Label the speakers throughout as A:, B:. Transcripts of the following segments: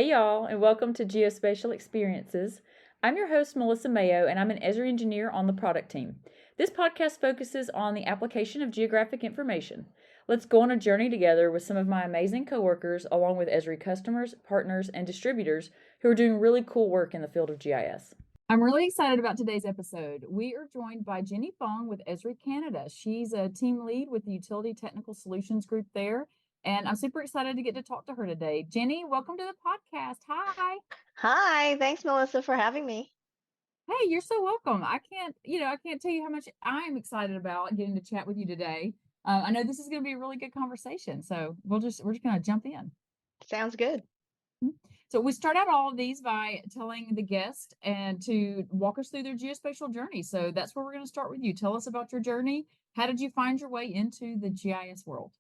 A: Hey y'all, and welcome to Geospatial Experiences. I'm your host, Melissa Mayo, and I'm an Esri engineer on the product team. This podcast focuses on the application of geographic information. Let's go on a journey together with some of my amazing coworkers, along with Esri customers, partners, and distributors who are doing really cool work in the field of GIS. I'm really excited about today's episode. We are joined by Jenny Fong with Esri Canada. She's a team lead with the Utility Technical Solutions group there, and I'm super excited to get to talk to her today. Jenny, welcome to the podcast. Hi.
B: Hi, thanks Melissa for having me.
A: Hey, you're so welcome. I can't tell you how much I'm excited about getting to chat with you today. I know this is going to be a really good conversation, so we're just going to jump in.
B: Sounds good.
A: So we start out all of these by telling the guest and to walk us through their geospatial journey. So that's where we're going to start with you. Tell us about your journey. How did you find your way into the GIS world?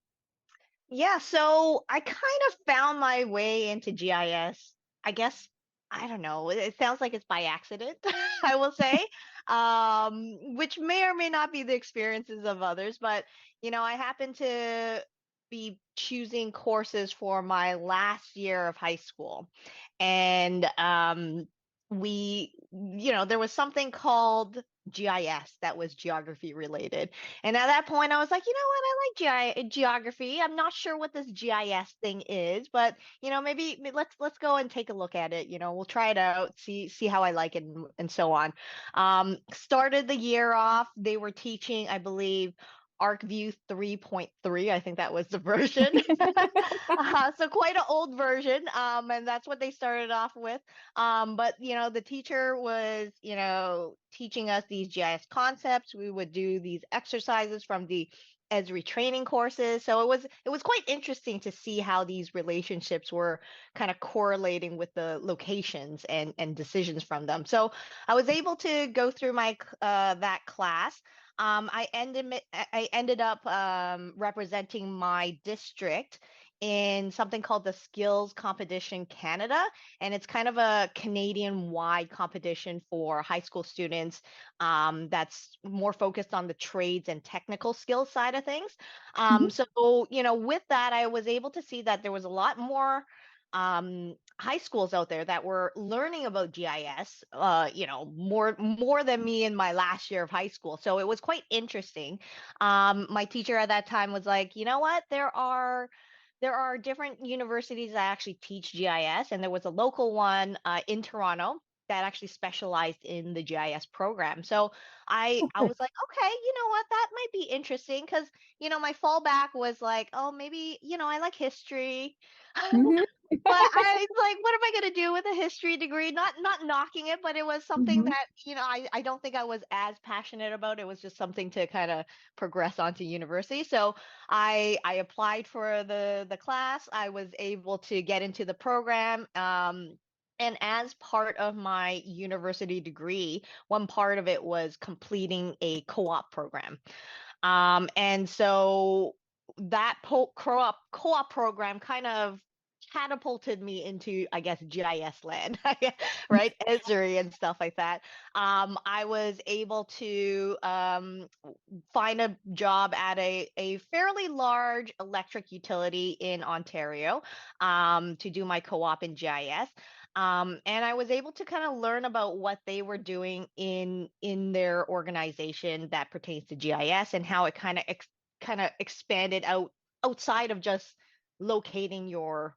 B: Yeah, so I kind of found my way into GIS. I guess I don't know. It sounds like it's by accident, I will say, which may or may not be the experiences of others. But I happen to be choosing courses for my last year of high school, and there was something called GIS that was geography related. And at that point, I was like, you know what? I like geography. I'm not sure what this GIS thing is, but maybe let's go and take a look at it. We'll try it out, see how I like it, and so on. Started the year off. They were teaching, I believe, ArcView 3.3. I think that was the version. So quite an old version. And that's what they started off with. But the teacher was, teaching us these GIS concepts. We would do these exercises from the Esri training courses. So it was quite interesting to see how these relationships were kind of correlating with the locations and decisions from them. So I was able to go through my that class. I ended up representing my district in something called the Skills Competition Canada, and it's kind of a Canadian-wide competition for high school students that's more focused on the trades and technical skills side of things.
A: Mhm.
B: So, with that, I was able to see that there was a lot more high schools out there that were learning about GIS, more than me in my last year of high school. So it was quite interesting. My teacher at that time was like, you know what, there are different universities that actually teach GIS, and there was a local one in Toronto that actually specialized in the GIS program. So I was like, okay, you know what, that might be interesting because my fallback was like, oh, maybe I like history.
A: Mhm.
B: But I like, what am I gonna do with a history degree? Not knocking it, but it was something
A: Mhm.
B: that, I don't think I was as passionate about. It was just something to kind of progress onto university. So I applied for the class. I was able to get into the program. And as part of my university degree, one part of it was completing a co-op program. And so that co-op program kind of catapulted me into, I guess, GIS land, right? Esri and stuff like that. I was able to find a job at a fairly large electric utility in Ontario to do my co-op in GIS. And I was able to kind of learn about what they were doing in their organization that pertains to GIS and how it kind of expanded outside of just locating your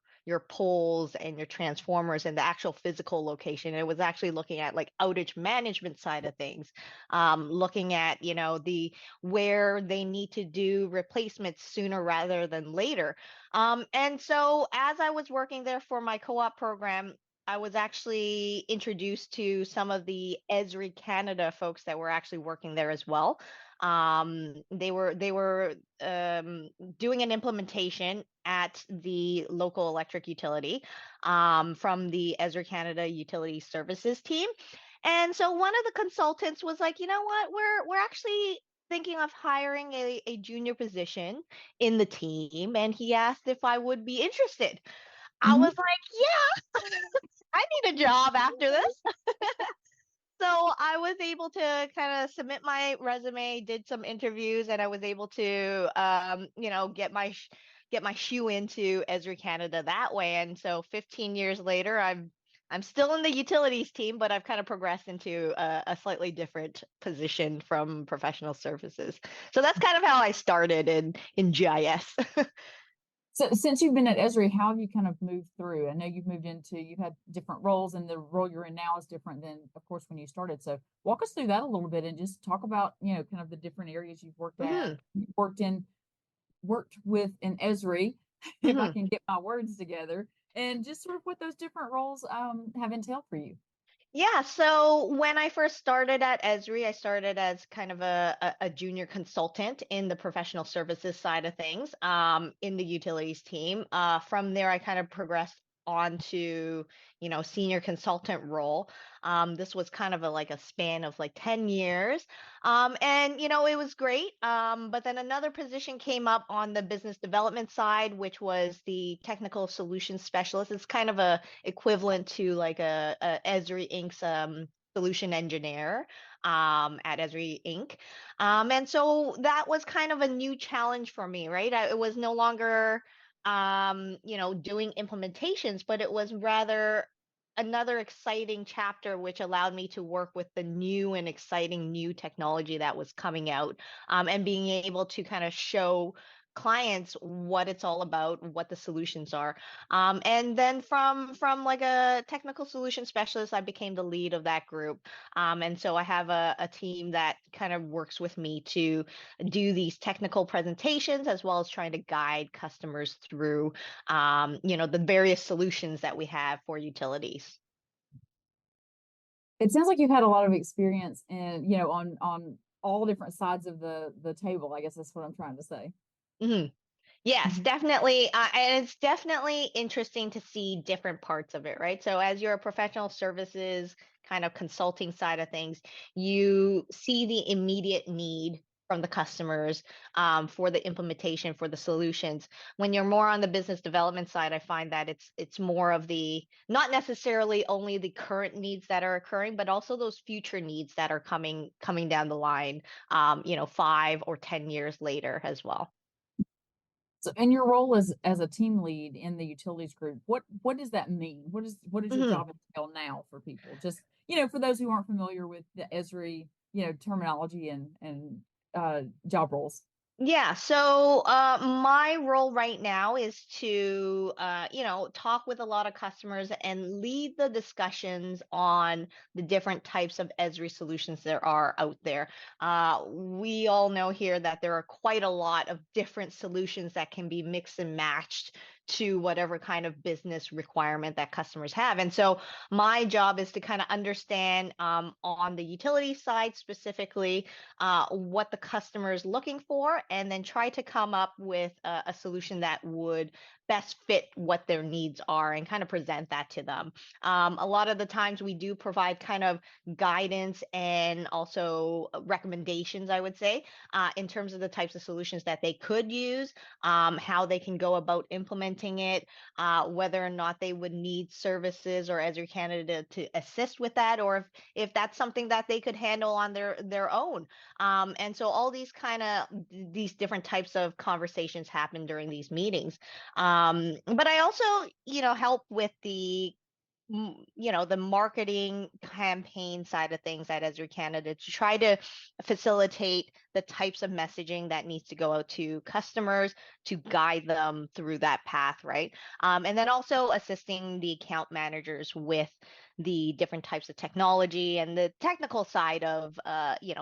B: poles and your transformers and the actual physical location. It was actually looking at like outage management side of things, looking at the where they need to do replacements sooner rather than later. And so as I was working there for my co-op program, I was actually introduced to some of the Esri Canada folks that were actually working there as well. They were doing an implementation at the local electric utility from the Esri Canada Utility Services team. And so one of the consultants was like, you know what, we're actually thinking of hiring a junior position in the team, and he asked if I would be interested. I
A: Mhm.
B: was like, yeah, I need a job after this. So I was able to kind of submit my resume, did some interviews, and I was able to, get my get my shoe into Esri Canada that way. And so 15 years later, I'm still in the utilities team, but I've kind of progressed into a slightly different position from professional services. So that's kind of how I started in GIS.
A: So since you've been at Esri, how have you kind of moved through? I know you've had different roles, and the role you're in now is different than, of course, when you started. So walk us through that a little bit and just talk about, kind of the different areas you've worked at,
B: hmm
A: worked with in Esri, if I
B: hmm
A: can get my words together, and just sort of what those different roles have entailed for you.
B: Yeah, so when I first started at Esri, I started as kind of a junior consultant in the professional services side of things, in the utilities team. From there, I kind of progressed on to, senior consultant role. This was kind of like a span of like 10 years. And, it was great. But then another position came up on the business development side, which was the technical solutions specialist. It's kind of a equivalent to like a Esri Inc.'s solution engineer at Esri Inc. And so that was kind of a new challenge for me, right? It was no longer doing implementations, but it was rather another exciting chapter which allowed me to work with the new and exciting new technology that was coming out, and being able to kind of show clients what it's all about, what the solutions are. And then from like a technical solution specialist, I became the lead of that group. And so I have a team that kind of works with me to do these technical presentations as well as trying to guide customers through the various solutions that we have for utilities.
A: It sounds like you've had a lot of experience in, on all different sides of the table. I guess that's what I'm trying to say.
B: Mhm. Yes,
A: Mhm.
B: definitely. And it's definitely interesting to see different parts of it, right? So, as you're a professional services kind of consulting side of things, you see the immediate need from the customers, for the implementation, for the solutions. When you're more on the business development side, I find that it's more of the not necessarily only the current needs that are occurring, but also those future needs that are coming down the line, 5 or 10 years later as well.
A: So, and your role as a team lead in the utilities group, what does that mean? What is your
B: Mhm.
A: job entail now for people? Just for those who aren't familiar with the Esri, terminology and job roles.
B: Yeah, so my role right now is to, talk with a lot of customers and lead the discussions on the different types of Esri solutions there are out there. We all know here that there are quite a lot of different solutions that can be mixed and matched to whatever kind of business requirement that customers have. And so my job is to kind of understand, on the utility side specifically, what the customer is looking for, and then try to come up with a solution that would best fit what their needs are and kind of present that to them. A lot of the times we do provide kind of guidance and also recommendations, I would say, in terms of the types of solutions that they could use, how they can go about implementing it, whether or not they would need services or Esri Canada to assist with that, or if that's something that they could handle on their own. And so all these kind of these different types of conversations happen during these meetings. But I also, help with the marketing campaign side of things at Esri Canada to try to facilitate the types of messaging that needs to go out to customers to guide them through that path, right? And then also assisting the account managers with the different types of technology and the technical side of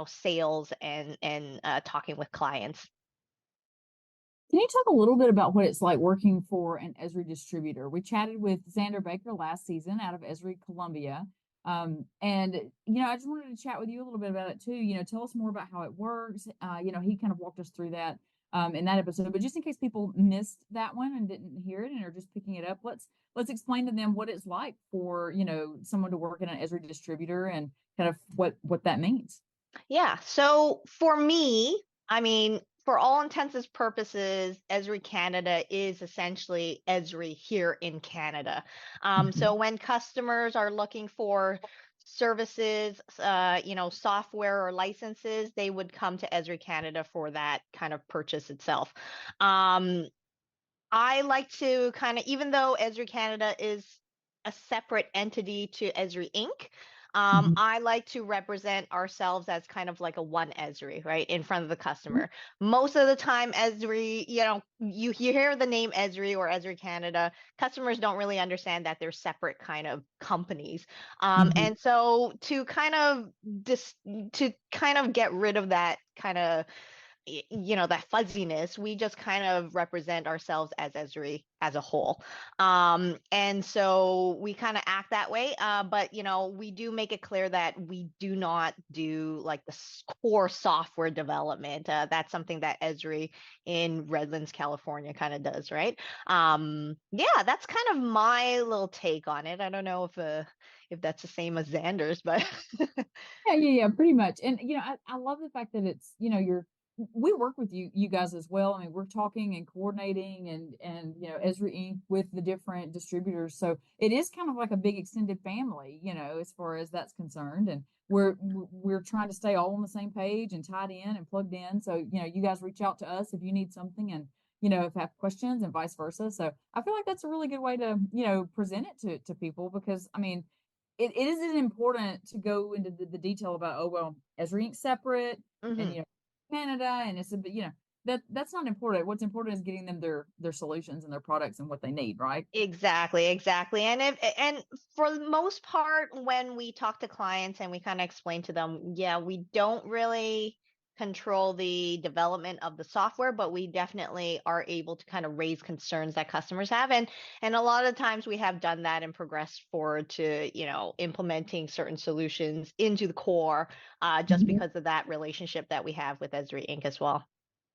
B: sales and talking with clients.
A: Can you talk a little bit about what it's like working for an Esri distributor? We chatted with Xander Baker last season out of Esri Columbia. And I just wanted to chat with you a little bit about it too. Tell us more about how it works. He kind of walked us through that in that episode. But just in case people missed that one and didn't hear it and are just picking it up, let's explain to them what it's like for someone to work in an Esri distributor and kind of what that means.
B: Yeah. So for me, I mean, for all intents and purposes, Esri Canada is essentially Esri here in Canada. So
A: Mhm.
B: when customers are looking for services, software or licenses, they would come to Esri Canada for that kind of purchase itself. Um, I like to kind of, even though Esri Canada is a separate entity to Esri Inc.,
A: Mhm.
B: I like to represent ourselves as kind of like a one Esri, right, in front of the
A: Mhm.
B: customer. Most of the time, Esri, you hear the name Esri or Esri Canada, customers don't really understand that they're separate kind of companies.
A: Mhm.
B: And so to kind of get rid of that kind of that fuzziness, we just kind of represent ourselves as Esri as a whole. And so we kind of act that way, but we do make it clear that we do not do like the core software development. That's something that Esri in Redlands, California kind of does, right? Yeah, that's kind of my little take on it. I don't know if that's the same as Xander's, but
A: Yeah, yeah, yeah, pretty much. And I love the fact that it's, we work with you guys as well. I mean, we're talking and coordinating and Esri Inc. with the different distributors. So it is kind of like a big extended family, as far as that's concerned. And we're trying to stay all on the same page and tied in and plugged in. So, you guys reach out to us if you need something and if you have questions and vice versa. So I feel like that's a really good way to, present it to people because I mean it isn't important to go into the detail about, oh well, Esri Inc. separate and
B: Mhm.
A: Canada and it's a bit, that's not important. What's important is getting them their solutions and their products and what they need, right?
B: Exactly, exactly. And for the most part, when we talk to clients and we kind of explain to them, yeah, we don't really control the development of the software, but we definitely are able to kind of raise concerns that customers have. And a lot of times we have done that and progressed forward to, implementing certain solutions into the core, just
A: Mhm.
B: because of that relationship that we have with Esri Inc. as well.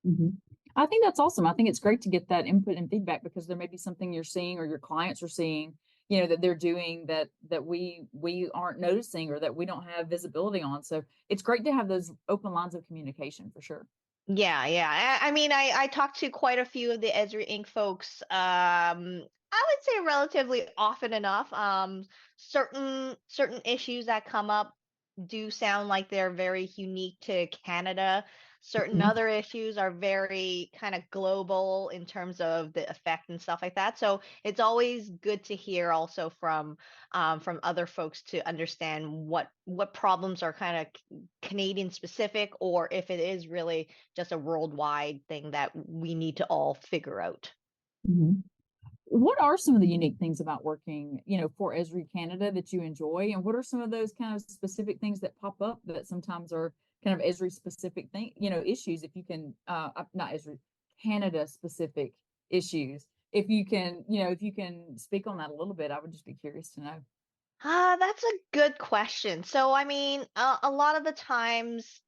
A: Mhm. I think that's awesome. I think it's great to get that input and feedback because there may be something you're seeing or your clients are seeing, that they're doing that we aren't noticing or that we don't have visibility on. So it's great to have those open lines of communication for sure.
B: Yeah, yeah. I mean, I talked to quite a few of the Esri Inc. folks. I would say relatively often enough. Certain issues that come up do sound like they're very unique to Canada. Certain
A: Mhm.
B: other issues are very kind of global in terms of the effect and stuff like that. So it's always good to hear also from other folks to understand what problems are kind of Canadian specific, or if it is really just a worldwide thing that we need to all figure out.
A: Mhm. What are some of the unique things about working, for Esri Canada that you enjoy? And what are some of those kind of specific things that pop up that sometimes are kind of Esri specific issues? If you can, not Esri, Canada specific issues. If you can speak on that a little bit, I would just be curious to know.
B: That's a good question. So, I mean, a lot of the times,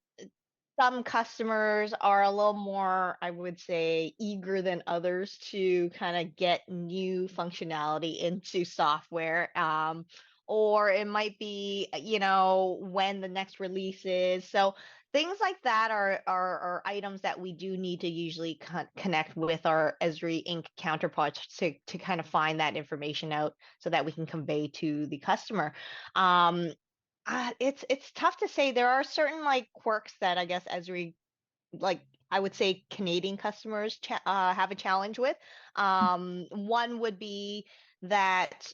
B: some customers are a little more, I would say, eager than others to kind of get new functionality into software. Or it might be, when the next release is. So things like that are items that we do need to usually connect with our Esri Inc. counterparts to kind of find that information out so that we can convey to the customer. Um, it's tough to say. There are certain like quirks that I guess Esri, like I would say Canadian customers have a challenge with. One would be that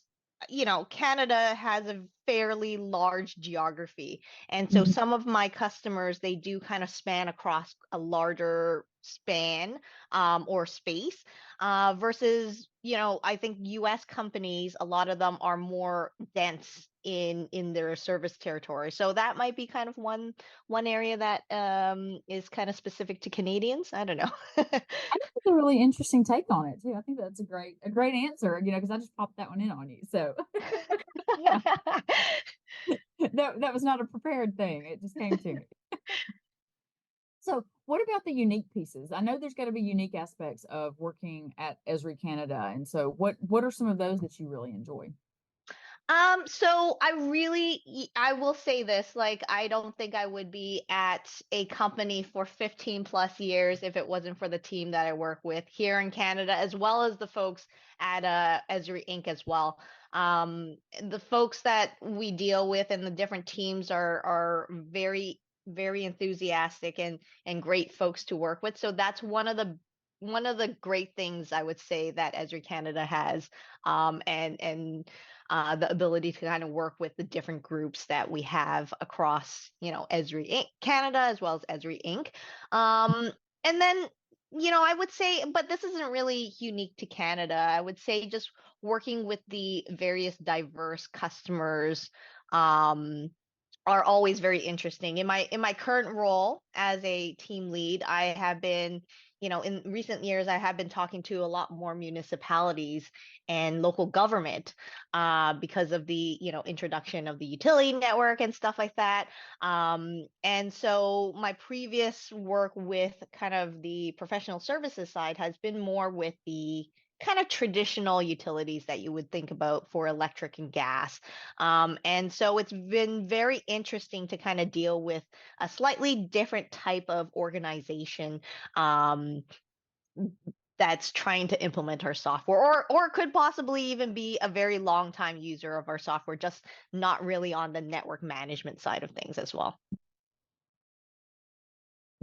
B: Canada has a fairly large geography, and so
A: Mhm.
B: some of my customers, they do kind of span across a larger span, or space, versus I think US companies, a lot of them are more dense in their service territory. So that might be kind of one area that is kind of specific to Canadians. I don't know.
A: I think that's a really interesting take on it too. I think that's a great answer, because I just popped that one in on you. So yeah, that was not a prepared thing. It just came to me. So, what about the unique pieces? I know there's got to be unique aspects of working at Esri Canada, and so what are some of those that you really enjoy?
B: So I will say this, like, I don't think I would be at a company for 15 plus years if it wasn't for the team that I work with here in Canada, as well as the folks at Esri Inc. as well. The folks that we deal with and the different teams are very, very enthusiastic and great folks to work with. So that's one of the the great things I would say that Esri Canada has, and the ability to kind of work with the different groups that we have across, Esri Canada as well as Esri Inc. And then, I would say, but this isn't really unique to Canada. I would say just working with the various diverse customers, um, are always very interesting. In my current role as a team lead, I have been, in recent years, I have been talking to a lot more municipalities and local government, because of the, introduction of the utility network and stuff like that. And so my previous work with kind of the professional services side has been more with the kind of traditional utilities that you would think about for electric and gas. And so it's been very interesting to kind of deal with a slightly different type of organization, um, that's trying to implement our software, or could possibly even be a very long time user of our software, just not really on the network management side of things as well.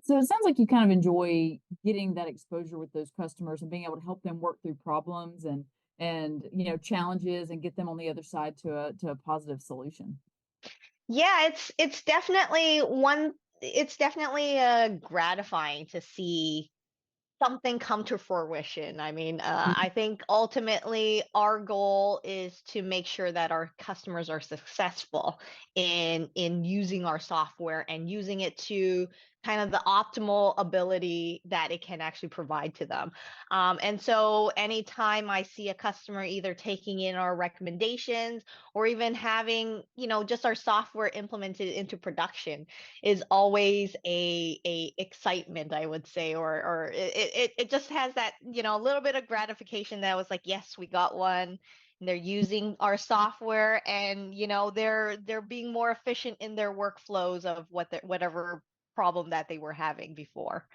A: So it sounds like you kind of enjoy getting that exposure with those customers and being able to help them work through problems and challenges and get them on the other side to a positive solution.
B: Yeah, it's definitely gratifying to see something come to fruition. I mean, I think ultimately our goal is to make sure that our customers are successful in using our software and using it to kind of the optimal ability that it can actually provide to them. And so anytime I see a customer either taking in our recommendations or even having, just our software implemented into production, is always a excitement, I would say, or it just has that, a little bit of gratification that was like, yes, we got one. And they're using our software, and they're being more efficient in their workflows of whatever problem that they were having before.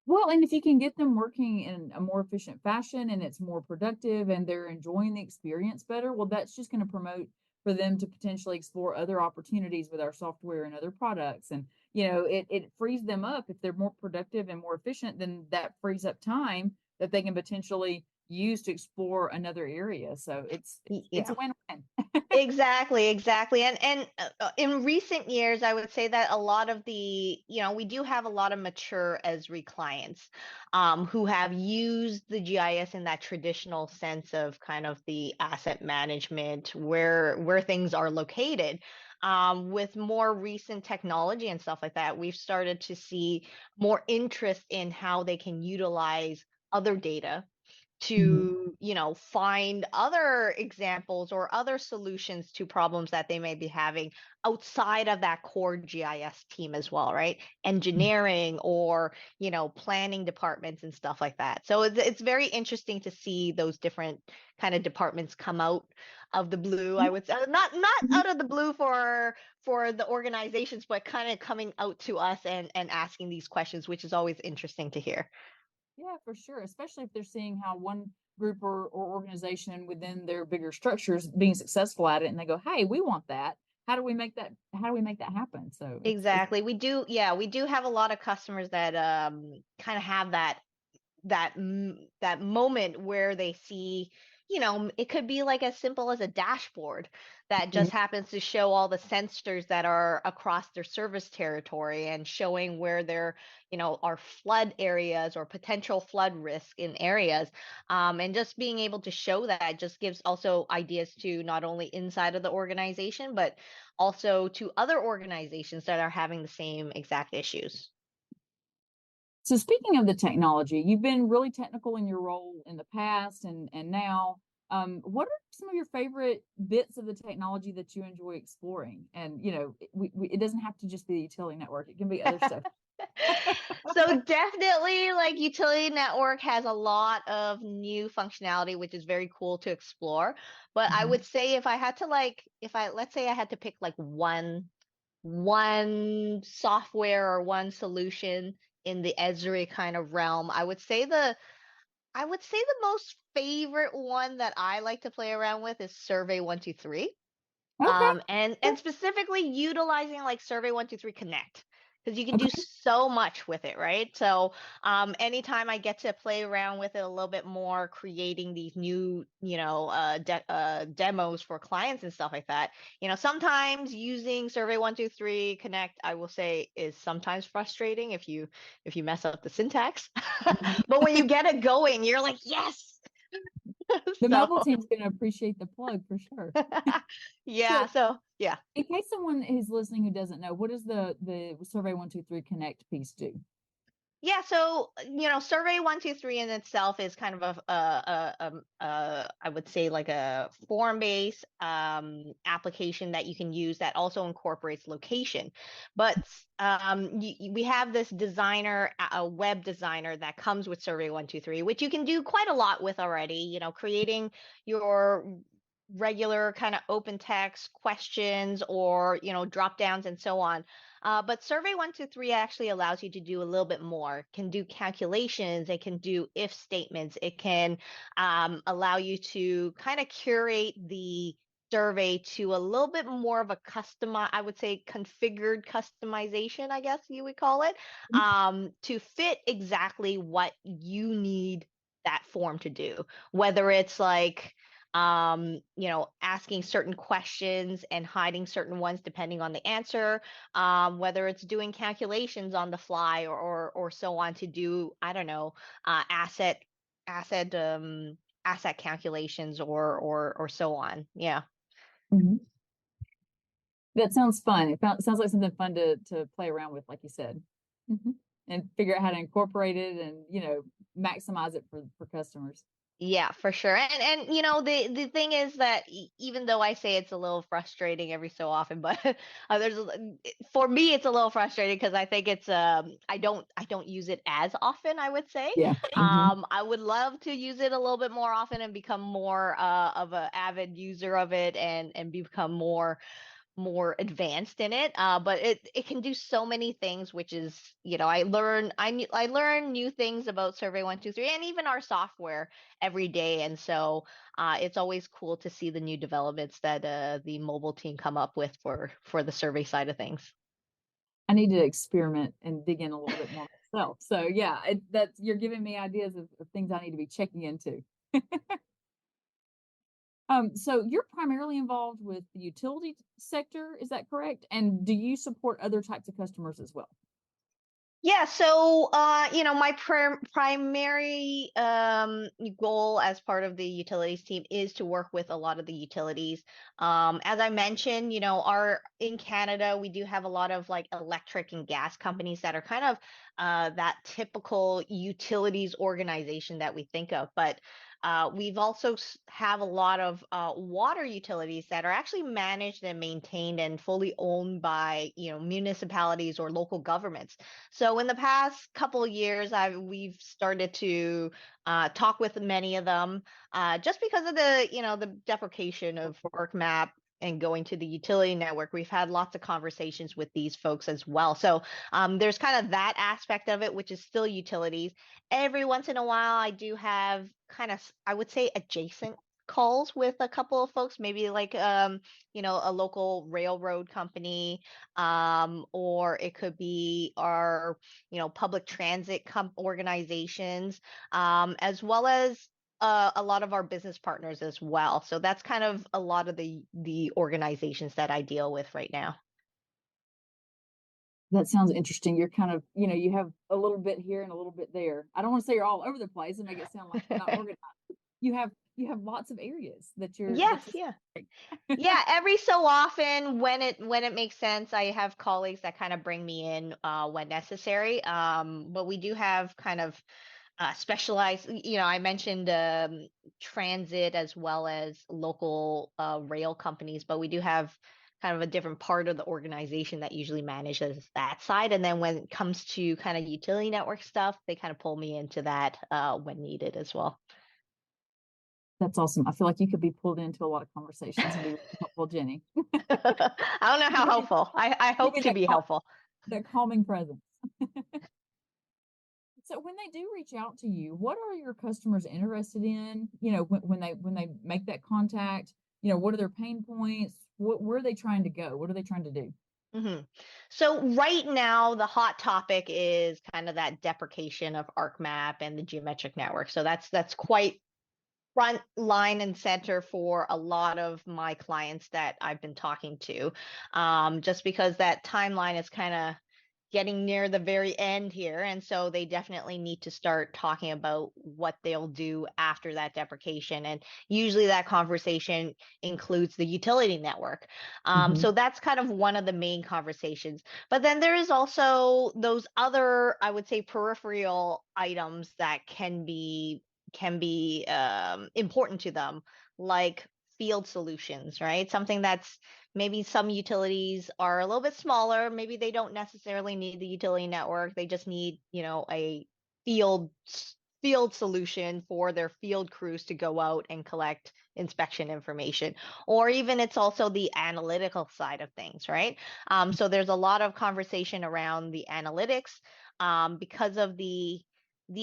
A: Well, and if you can get them working in a more efficient fashion and it's more productive and they're enjoying the experience better, well, that's just going to promote for them to potentially explore other opportunities with our software and other products. And, it frees them up. If they're more productive and more efficient, then that frees up time that they can potentially use to explore another area. So it's a
B: Yeah.
A: win-win.
B: Exactly, exactly. And in recent years, I would say that a lot of we do have a lot of mature Esri clients, who have used the GIS in that traditional sense of kind of the asset management, where things are located. With more recent technology and stuff like that, we've started to see more interest in how they can utilize other data
A: Mhm.
B: to, find other examples or other solutions to problems that they may be having outside of that core GIS team as well, right? Engineering or, planning departments and stuff like that. So it's very interesting to see those different kind of departments come out of the blue. I would say not
A: Mhm.
B: out of the blue for the organizations, but kind of coming out to us and asking these questions, which is always interesting to hear.
A: Yeah, for sure. Especially if they're seeing how one group or organization within their bigger structures being successful at it and they go, hey, we want that. How do we make that happen? So it's
B: Exactly. We do have a lot of customers that kind of have that moment where they see, it could be like as simple as a dashboard that
A: Mhm.
B: just happens to show all the sensors that are across their service territory and showing where there, are flood areas or potential flood risk in areas. And just being able to show that just gives also ideas to not only inside of the organization, but also to other organizations that are having the same exact issues.
A: So speaking of the technology, you've been really technical in your role in the past and now. What are some of your favorite bits of the technology that you enjoy exploring? And it doesn't have to just be the utility network; it can be other stuff.
B: So definitely like utility network has a lot of new functionality, which is very cool to explore. But I
A: Mhm.
B: would say if I had to like if I let's say I had to pick like one software or one solution in the Esri kind of realm, I would say the most favorite one that I like to play around with is Survey 123.
A: Okay.
B: And specifically utilizing like Survey 123 Connect. because you can do
A: Okay.
B: so much with it, right? So anytime I get to play around with it a little bit more, creating these new, demos for clients and stuff like that, sometimes using Survey 123 Connect, I will say, is sometimes frustrating if you mess up the syntax.
A: Mhm.
B: But when you get it going, you're like, yes.
A: The
B: So
A: mobile team's going to appreciate the plug for sure.
B: yeah,
A: So,
B: so yeah.
A: in case someone is listening who doesn't know, what does the Survey 123 Connect piece do?
B: Yeah, so Survey 123 in itself is kind of I would say like a form-based application that you can use that also incorporates location. But we have this designer, a web designer that comes with Survey 123, which you can do quite a lot with already. Creating your regular kind of open text questions or drop downs and so on. But Survey 123 actually allows you to do a little bit more. It can do calculations. It can do if statements. It can allow you to kind of curate the survey to a little bit more of a I would say configured customization, I guess you would call it, to fit exactly what you need that form to do. Whether it's like asking certain questions and hiding certain ones depending on the answer, whether it's doing calculations on the fly or so on to do, I don't know, asset asset calculations or so on. Yeah.
A: Mhm. That sounds fun. Sounds like something fun to play around with, like you said, and figure out how to incorporate it and maximize it for customers.
B: Yeah, for sure. And the thing is that even though I say it's a little frustrating every so often, but for me it's a little frustrating because I think it's I don't use it as often, I would say.
A: Yeah. Hmm.
B: I would love to use it a little bit more often and become more of an avid user of it and become more advanced in it, but it can do so many things, which is I learn new things about Survey 123 and even our software every day. And so it's always cool to see the new developments that the mobile team come up with for the survey side of things.
A: I need to experiment and dig in a little bit more myself. So yeah, that's you're giving me ideas of things I need to be checking into. So you're primarily involved with the utility sector, is that correct? And do you support other types of customers as well?
B: Yeah, so my primary goal as part of the utilities team is to work with a lot of the utilities. As I mentioned, our in Canada we do have a lot of like electric and gas companies that are kind of that typical utilities organization that we think of, but we've also have a lot of water utilities that are actually managed and maintained and fully owned by municipalities or local governments. So in the past couple of years, we've started to talk with many of them, just because of the deprecation of ArcMap and going to the utility network. We've had lots of conversations with these folks as well. So there's kind of that aspect of it, which is still utilities. Every once in a while, I do have kind of, I would say, adjacent calls with a couple of folks, maybe like a local railroad company, or it could be our public transit organizations, as well as a lot of our business partners as well. So that's kind of a lot of the organizations that I deal with right now.
A: That sounds interesting. You're kind of, you have a little bit here and a little bit there. I don't want to say you're all over the place and make it sound like you're not organized. You have lots of areas
B: Yes,
A: that
B: yeah.
A: you're
B: Yeah, every so often when it makes sense, I have colleagues that kind of bring me in when necessary. But we do have kind of specialized, I mentioned transit as well as local rail companies, but we do have kind of a different part of the organization that usually manages that side. And then when it comes to kind of utility network stuff, they kind of pull me into that when needed as well.
A: That's awesome. I feel like you could be pulled into a lot of conversations and be really helpful, Jenny.
B: I don't know how
A: Give me,
B: helpful. I
A: give
B: hope
A: me
B: to be helpful.
A: that calming presence. So when they do reach out to you, what are your customers interested in? When they make that contact, what are their pain points? Where are they trying to go? What are they trying to do?
B: hmm So right now, the hot topic is kind of that deprecation of ArcMap and the geometric network. So that's quite front line and center for a lot of my clients that I've been talking to, just because that timeline is kind of getting near the very end here. And so they definitely need to start talking about what they'll do after that deprecation. And usually that conversation includes the utility network.
A: Mm-hmm.
B: So that's kind of one of the main conversations. But then there is also those other, I would say, peripheral items that can be important to them, like field solutions, right? Something that's maybe some utilities are a little bit smaller. Maybe they don't necessarily need the utility network. They just need, a field field solution for their field crews to go out and collect inspection information. Or even it's also the analytical side of things, right? So there's a lot of conversation around the analytics, because of the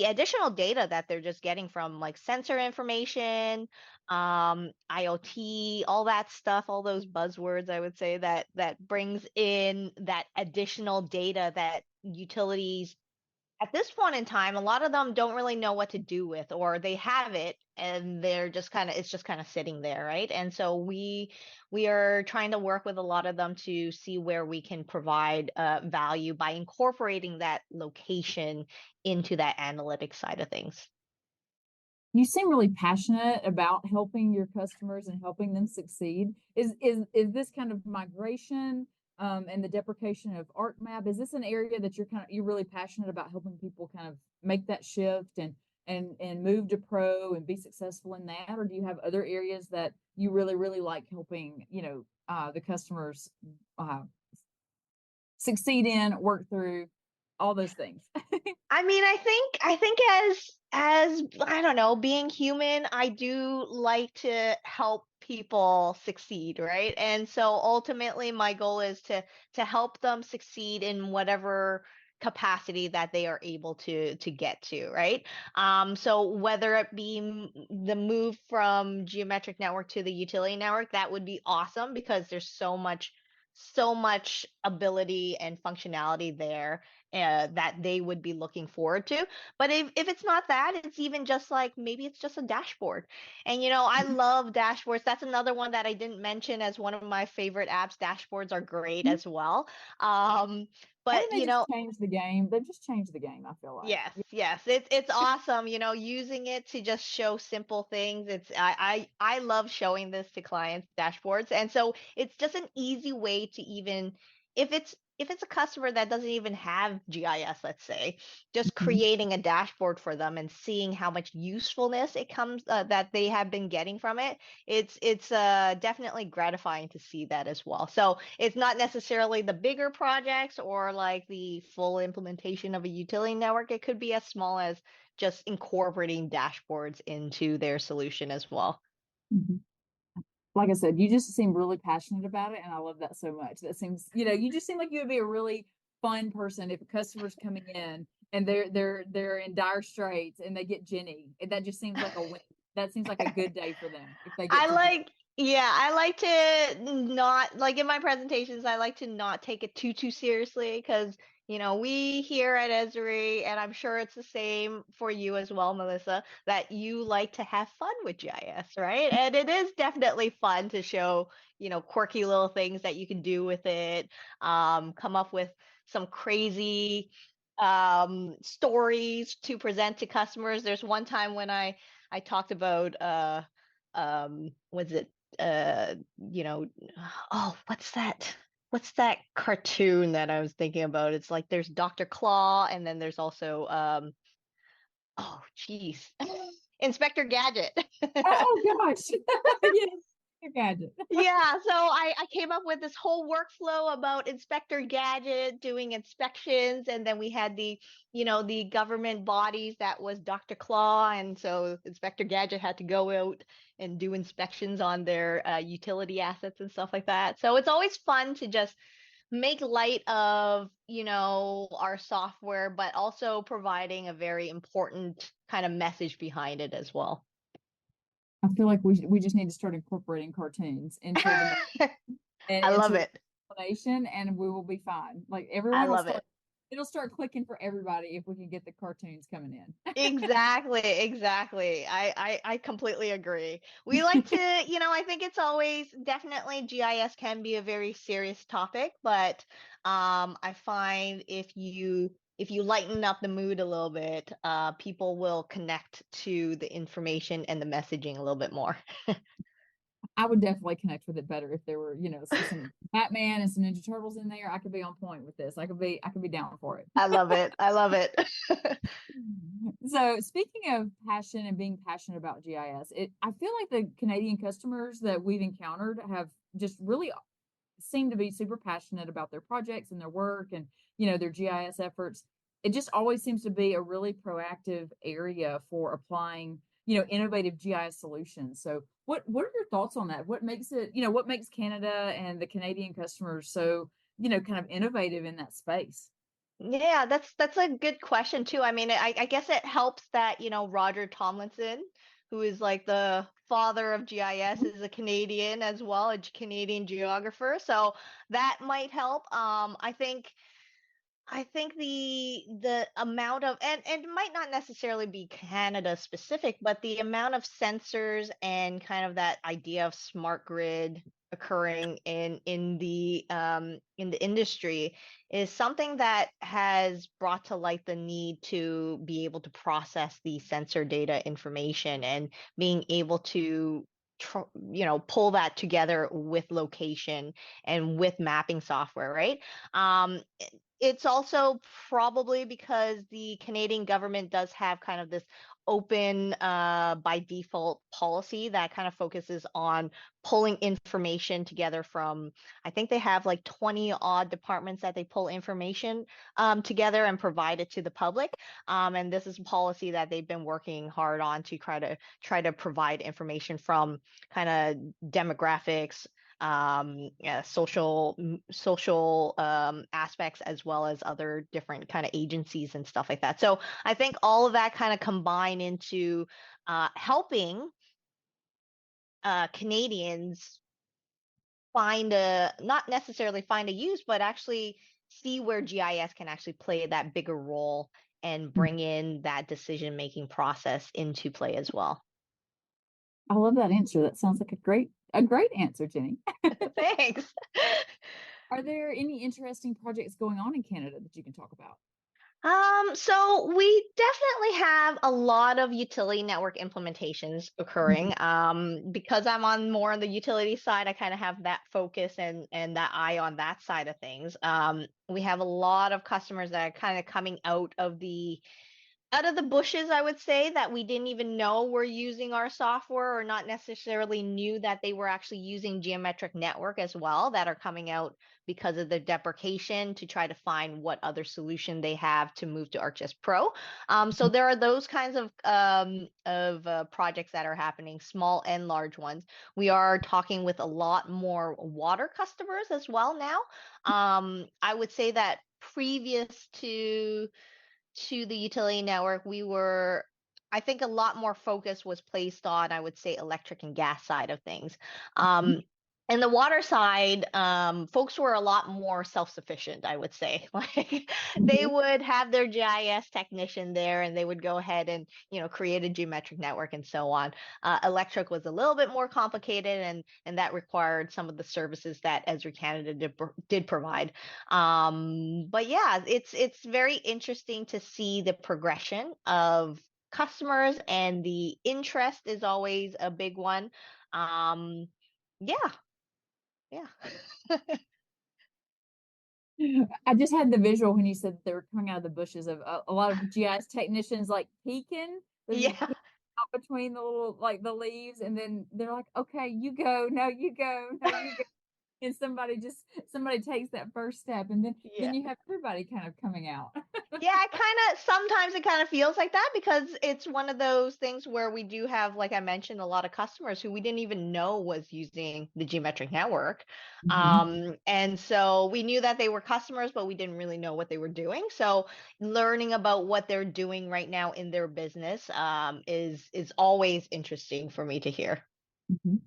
B: additional data that they're just getting from like sensor information, IoT, all that stuff, all those buzzwords I would say that brings in that additional data that utilities at this point in time, a lot of them don't really know what to do with, or they have it and they're just kind of it's just kind of sitting there, right? And so we are trying to work with a lot of them to see where we can provide value by incorporating that location into that analytic side of things.
A: You seem really passionate about helping your customers and helping them succeed. Is this kind of migration and the deprecation of ArcMap? Is this an area that you're really passionate about helping people kind of make that shift and move to pro and be successful in that? Or do you have other areas that you really like helping, the customers uh, succeed in, work through, all those things?
B: I mean, I think as I don't know, being human, I do like to help people succeed, right? And so ultimately my goal is to help them succeed in whatever capacity that they are able to get to, right? So whether it be the move from geometric network to the utility network, that would be awesome because there's so much ability and functionality there that they would be looking forward to. But if it's not that, it's even just like maybe it's just a dashboard. And I love dashboards. That's another one that I didn't mention as one of my favorite apps. Dashboards are great as well.
A: Haven't
B: But
A: they just changed the game? They've just changed the game, I feel like.
B: yes, yes, it's awesome, using it to just show simple things. I love showing this to clients, dashboards. And so it's just an easy way to even if it's a customer that doesn't even have GIS, let's say, just
A: Mhm.
B: creating a dashboard for them and seeing how much usefulness it comes that they have been getting from it. It's definitely gratifying to see that as well. So it's not necessarily the bigger projects or like the full implementation of a utility network. It could be as small as just incorporating dashboards into their solution as well.
A: Mhm. Like I said, you just seem really passionate about it, and I love that so much. That seems, you just seem like you would be a really fun person if a customer's coming in and they're in dire straits and they get Jenny. And that just seems like a win. That seems like a good day for them if they get
B: I
A: to Jenny.
B: like, yeah, I like to not like in my presentations, I like to not take it too seriously because, we here at Esri, and I'm sure it's the same for you as well, Melissa, that you like to have fun with GIS, right? And it is definitely fun to show, quirky little things that you can do with it, come up with some crazy stories to present to customers. There's one time when I talked about was it you know oh, what's that cartoon that I was thinking about? It's like there's Dr. Claw, and then there's also oh geez, Inspector Gadget.
A: Oh gosh. Yes, you got it.
B: Yeah, so I came up with this whole workflow about Inspector Gadget doing inspections, and then we had the government bodies that was Dr. Claw, and so Inspector Gadget had to go out and do inspections on their utility assets and stuff like that. So it's always fun to just make light of, our software, but also providing a very important kind of message behind it as well.
A: I feel like we just need to start incorporating cartoons into the
B: I love
A: into
B: it.
A: explanation and we will be fine. Like
B: I
A: everyone will
B: love it.
A: start, it'll start clicking for everybody if we can get the cartoons coming in.
B: Exactly, exactly. I completely agree. We like to, I think it's always definitely GIS can be a very serious topic, but I find if you lighten up the mood a little bit, people will connect to the information and the messaging a little bit more.
A: I would definitely connect with it better if there were, some Batman and some Ninja Turtles in there. I could be on point with this. I could be down for it.
B: I love it. I love it.
A: So speaking of passion and being passionate about GIS, I feel like the Canadian customers that we've encountered have just really seem to be super passionate about their projects and their work and their GIS efforts. It just always seems to be a really proactive area for applying innovative GIS solutions. So what are your thoughts on that? What makes it what makes Canada and the Canadian customers so kind of innovative in that space?
B: Yeah, that's a good question too. I mean, I guess it helps that, Roger Tomlinson, who is like the father of GIS, is a Canadian as well, a Canadian geographer. So that might help. I think the amount of and it might not necessarily be Canada specific, but the amount of sensors and kind of that idea of smart grid occurring in the industry is something that has brought to light the need to be able to process the sensor data information and being able to pull that together with location and with mapping software, right? um it's also probably because the Canadian government does have kind of this open by default policy that kind of focuses on pulling information together from, I think they have like 20 odd departments that they pull information together and provide it to the public. And this is a policy that they've been working hard on to try to provide information from kind of demographics, yeah, social aspects, as well as other different kind of agencies and stuff like that. So I think all of that kind of combine into helping Canadians find a not necessarily find a use, but actually see where GIS can actually play that bigger role and bring in that decision making process into play as well.
A: I love that answer. That sounds like a great answer, Jenny.
B: Thanks.
A: Are there any interesting projects going on in Canada that you can talk about?
B: So we definitely have a lot of utility network implementations
A: Mhm.
B: occurring. Because I'm on more on the utility side, I kind of have that focus and that eye on that side of things. We have a lot of customers that are kind of coming out of the bushes, I would say, that we didn't even know were using our software or not necessarily knew that they were actually using geometric network as well, that are coming out because of the deprecation to try to find what other solution they have to move to ArcGIS Pro. So there are those kinds of projects that are happening, small and large ones. We are talking with a lot more water customers as well now. I would say that previous to the utility network, I think a lot more focus was placed on, I would say, electric and gas side of things. Um, and the water side, folks were a lot more self-sufficient, I would say. Like they
A: Mhm.
B: would have their GIS technician there and they would go ahead and, create a geometric network and so on. Electric was a little bit more complicated and that required some of the services that Esri Canada did provide. But yeah, it's very interesting to see the progression of customers, and the interest is always a big one. Um, yeah, yeah.
A: I just had the visual when you said they were coming out of the bushes of a lot of GIS technicians like peeking. They're just
B: Yeah.
A: peeking out between the little like the leaves, and then they're like, "Okay, you go. No, you go. No, you go." And somebody takes that first step, and then
B: Yeah.
A: you have everybody kind of coming out.
B: Yeah, it kind of sometimes it kind of feels like that because it's one of those things where we do have, like I mentioned, a lot of customers who we didn't even know was using the geometric network.
A: Mhm.
B: And so we knew that they were customers, but we didn't really know what they were doing. So learning about what they're doing right now in their business is always interesting for me to hear.
A: Mhm.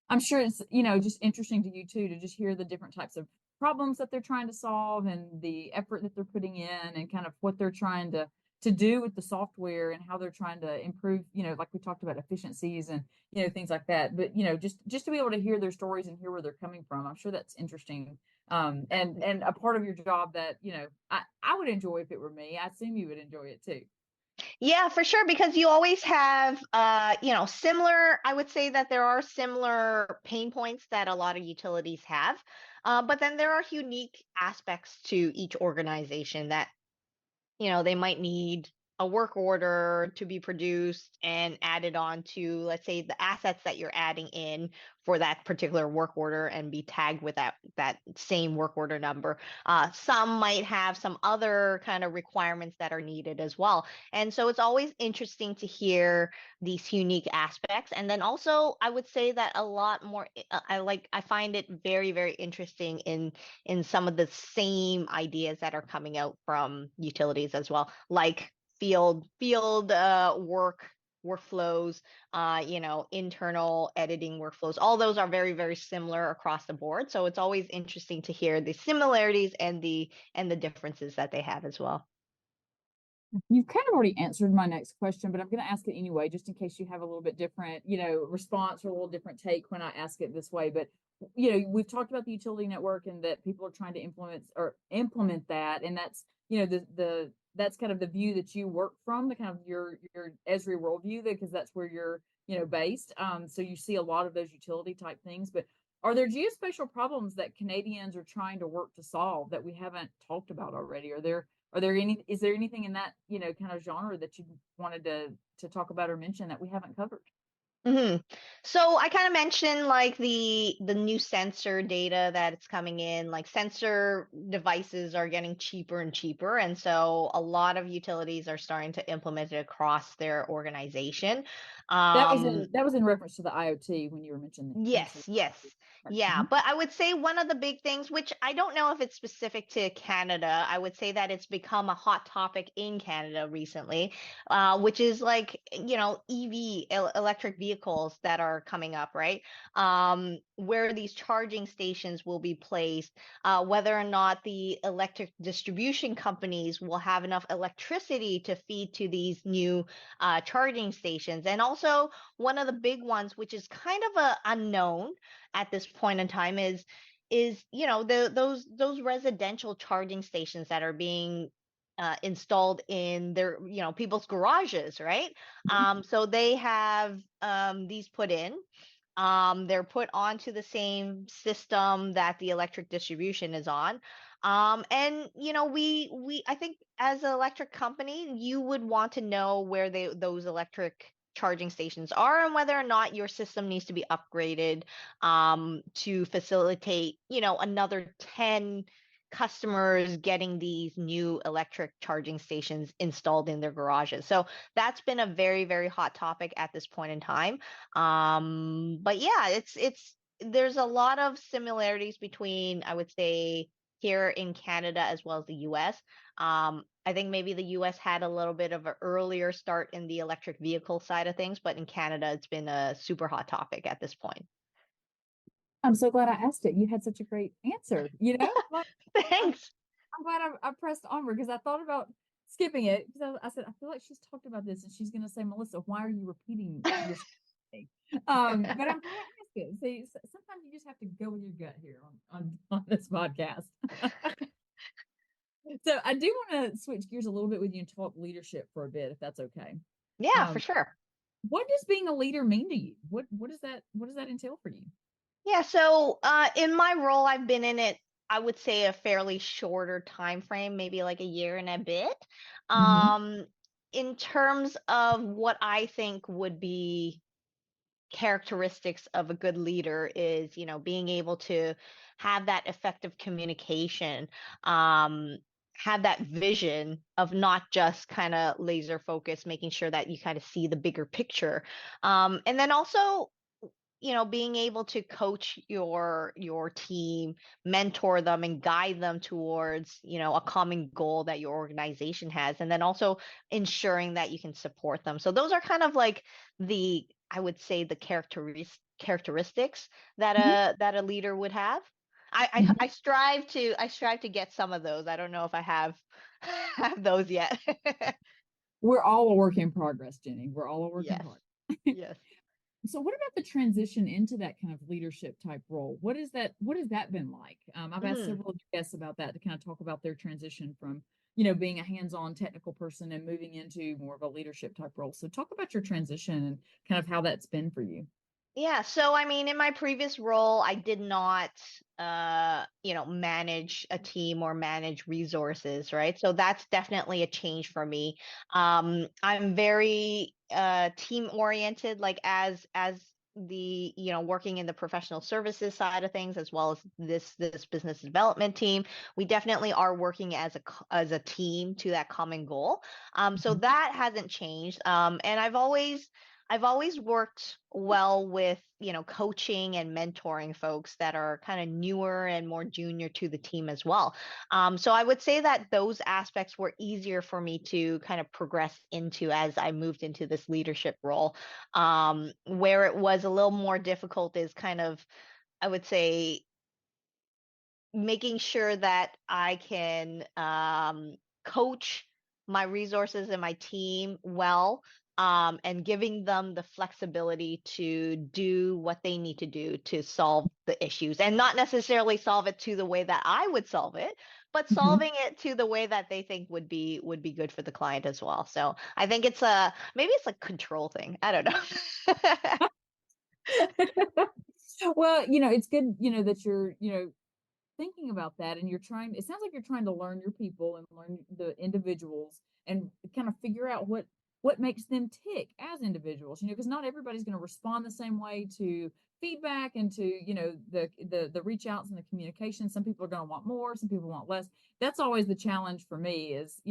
A: I'm sure it's, just interesting to you too to just hear the different types of problems that they're trying to solve and the effort that they're putting in and kind of what they're trying to do with the software and how they're trying to improve, like we talked about efficiencies and things like that. But just to be able to hear their stories and hear where they're coming from, I'm sure that's interesting. And a part of your job that, I would enjoy if it were me. I assume you would enjoy it too.
B: Yeah, for sure, because you always have, similar, I would say that there are similar pain points that a lot of utilities have. But then there are unique aspects to each organization that they might need a work order to be produced and added on to, let's say, the assets that you're adding in for that particular work order and be tagged with that same work order number. Some might have some other kind of requirements that are needed as well. And so it's always interesting to hear these unique aspects. And then also, I would say that a lot more, I find it very, very interesting in some of the same ideas that are coming out from utilities as well, like field workflows, internal editing workflows. All those are very, very similar across the board. So it's always interesting to hear the similarities and the differences that they have as well.
A: You've kind of already answered my next question, but I'm going to ask it anyway, just in case you have a little bit different, response or a little different take when I ask it this way. But, we've talked about the utility network and that people are trying to implement that. And that's, that's kind of the view that you work from, the kind of your Esri worldview, because that's where you're, based. So you see a lot of those utility type things, but are there geospatial problems that Canadians are trying to work to solve that we haven't talked about already? Is there anything in that, kind of genre that you wanted to talk about or mention that we haven't covered?
B: hmm So I kind of mentioned like the new sensor data that it's coming in, like sensor devices are getting cheaper and cheaper. And so a lot of utilities are starting to implement it across their organization. Um,
A: That was in reference to the IoT when you were mentioning the sensor.
B: Yes, yes. Yeah,
A: Mhm.
B: but I would say one of the big things, which I don't know if it's specific to Canada, I would say that it's become a hot topic in Canada recently, which is like, electric vehicles that are coming up, right? Where these charging stations will be placed, whether or not the electric distribution companies will have enough electricity to feed to these new charging stations. And also, one of the big ones, which is kind of a unknown at this point in time, is those residential charging stations that are being installed in their people's garages, right? So they have these put in. They're put onto the same system that the electric distribution is on. And we I think as an electric company, you would want to know where those electric charging stations are and whether or not your system needs to be upgraded to facilitate, another 10 customers getting these new electric charging stations installed in their garages. So that's been a very, very hot topic at this point in time. But yeah, it's there's a lot of similarities between, I would say, here in Canada as well as the US. I think maybe the US had a little bit of an earlier start in the electric vehicle side of things, but in Canada, it's been a super hot topic at this point.
A: I'm so glad I asked it. You had such a great answer, Like, I'm,
B: Thanks.
A: I'm glad I pressed onward because I thought about skipping it because I said, I feel like she's talked about this and she's going to say, Melissa, why are you repeating yourself? But I'm glad I asked it. See, sometimes you just have to go with your gut here on this podcast. So I do want to switch gears a little bit with you and talk leadership for a bit, if that's okay.
B: Yeah, for
A: Um,
B: sure.
A: what does being a leader mean to you? What does that entail for you?
B: Yeah, so in my role, I've been in it, I would say a fairly shorter time frame, maybe like a year and a bit.
A: Mm-hmm.
B: Um, in terms of what I think would be characteristics of a good leader is, being able to have that effective communication, um, have that vision of not just kind of laser focus, making sure that you kind of see the bigger picture. And then also being able to coach your team, mentor them and guide them towards a common goal that your organization has, and then also ensuring that you can support them. So those are kind of like the I would say the characteristics that
A: Mhm.
B: a leader would have.
A: Mhm.
B: I strive to get some of those. I don't know if I have have those yet.
A: We're all a work in progress, Jenny. We're all a work in
B: Yes.
A: progress.
B: Yes.
A: So what about the transition into that kind of leadership type role? What has that been like? I've asked
B: Mhm.
A: several guests about that to kind of talk about their transition from, being a hands-on technical person and moving into more of a leadership type role. So talk about your transition and kind of how that's been for you.
B: Yeah, so I mean, in my previous role, I did not, manage a team or manage resources, right? So that's definitely a change for me. I'm very team oriented, like as the working in the professional services side of things, as well as this business development team. We definitely are working as as a team to that common goal. So
A: Mhm.
B: that hasn't changed. And I've always worked well with, coaching and mentoring folks that are kind of newer and more junior to the team as well. So I would say that those aspects were easier for me to kind of progress into as I moved into this leadership role. Where it was a little more difficult is kind of, I would say, making sure that I can coach my resources and my team well, and giving them the flexibility to do what they need to do to solve the issues, and not necessarily solve it to the way that I would solve it, but
A: Mhm.
B: solving it to the way that they think would be good for the client as well. So I think it's a maybe it's a control thing. I don't know.
A: Well, it's good, that you're, thinking about that and you're trying it sounds like you're trying to learn your people and learn the individuals and kind of figure out what makes them tick as individuals, because not everybody's going to respond the same way to feedback and to, the reach outs and the communication. Some people are going to want more, some people want less. That's always the challenge for me is,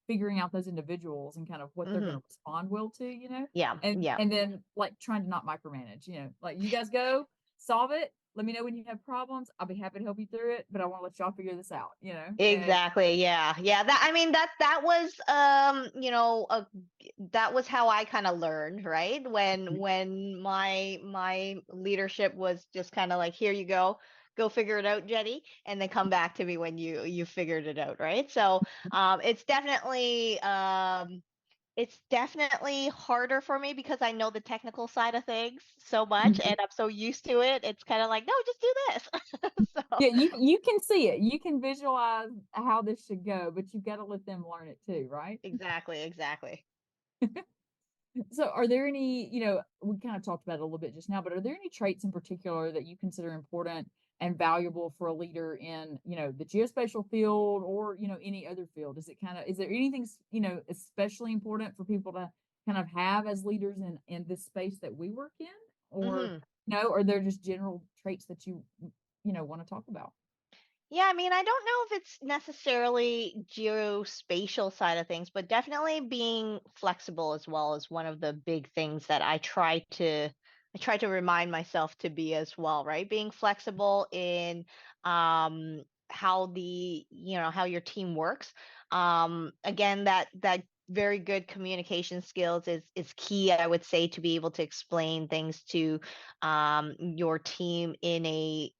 A: figuring out those individuals and kind of what they're going
B: Hmm.
A: to respond well to,
B: Yeah,
A: and
B: yeah.
A: then like trying to not micromanage, like you guys go solve it. Let me know when you have problems. I'll be happy to help you through it, but I want to let y'all figure this out, And
B: Exactly. Yeah. Yeah. That I mean that was that was how I kind of learned, right? When my leadership was just kind of like, here you go, go figure it out, Jenny, and then come back to me when you figured it out, right? So it's definitely harder for me because I know the technical side of things so much
A: Mhm.
B: and I'm so used to it. It's kind of like, no, just do this. So
A: Yeah, you can see it. You can visualize how this should go, but you've got to let them learn it too, right?
B: exactly, exactly.
A: So are there any, we kind of talked about it a little bit just now, but are there any traits in particular that you consider important and valuable for a leader in, the geospatial field or, any other field? Is there anything, especially important for people to kind of have as leaders in this space that we work in? Or,
B: Hmm.
A: no, or they're just general traits that you want to talk about?
B: Yeah, I mean, I don't know if it's necessarily geospatial side of things, but definitely being flexible as well is one of the big things that I try to remind myself to be as well, right? Being flexible in how how your team works. Again, that very good communication skills is key, I would say, to be able to explain things to your team in a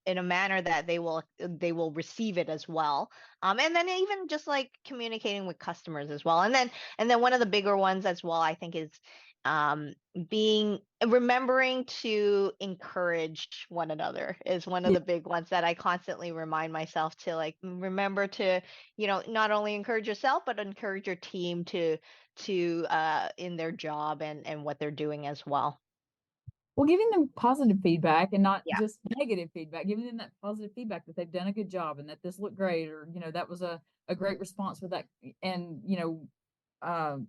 B: manner that they will receive it as well. And then even just like communicating with customers as well. And then one of the bigger ones as well, I think, is um being remembering to encourage one another is one of
A: Yeah.
B: the big ones that I constantly remind myself to, like, remember to not only encourage yourself but encourage your team to in their job and what they're doing as well.
A: Well, giving them positive feedback and not
B: Yeah.
A: just negative feedback, giving them that positive feedback that they've done a good job and that this looked great, or, that was a great response with that and,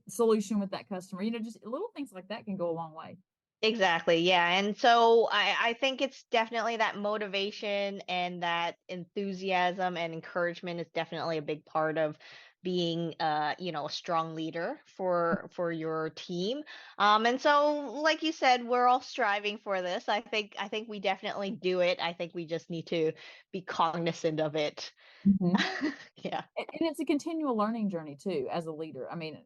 A: solution with that customer, just little things like that can go a long way.
B: Exactly. Yeah. And so I think it's definitely that motivation and that enthusiasm and encouragement is definitely a big part of being a strong leader for your team. And so, like you said, we're all striving for this. I think we definitely do it. I think we just need to be cognizant of it.
A: Mhm.
B: Yeah.
A: And it's a continual learning journey too, as a leader. I mean,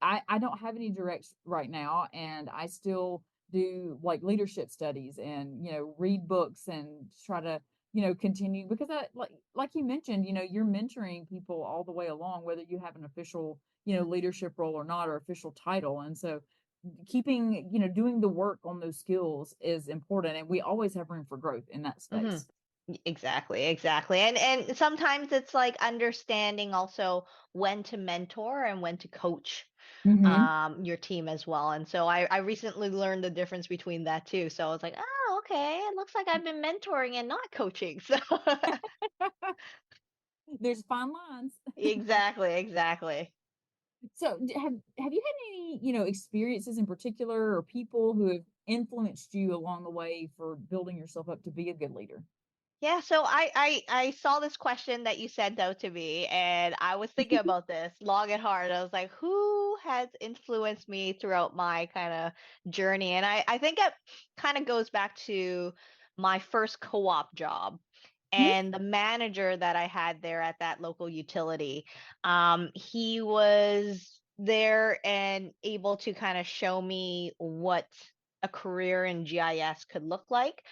A: I don't have any directs right now, and I still do like leadership studies and, read books and try to, continue because like you mentioned, you're mentoring people all the way along, whether you have an official, leadership role or not, or official title. And so keeping, doing the work on those skills is important. And we always have room for growth in that
B: Hmm.
A: space.
B: Exactly, exactly. And sometimes it's like understanding also when to mentor and when to coach
A: Mm-hmm.
B: your team as well. And so I recently learned the difference between that too. So I was like, oh, okay, it looks like I've been mentoring and not coaching. So
A: There's fine lines.
B: exactly, exactly.
A: So have you had any, experiences in particular or people who have influenced you along the way for building yourself up to be a good leader?
B: Yeah, so I saw this question that you sent out to me, and I was thinking about this long and hard. I was like, who has influenced me throughout my kind of journey? And I think it kind of goes back to my first co-op job
A: Mhm,
B: and the manager that I had there at that local utility. He was there and able to kind of show me what a career in GIS could look like.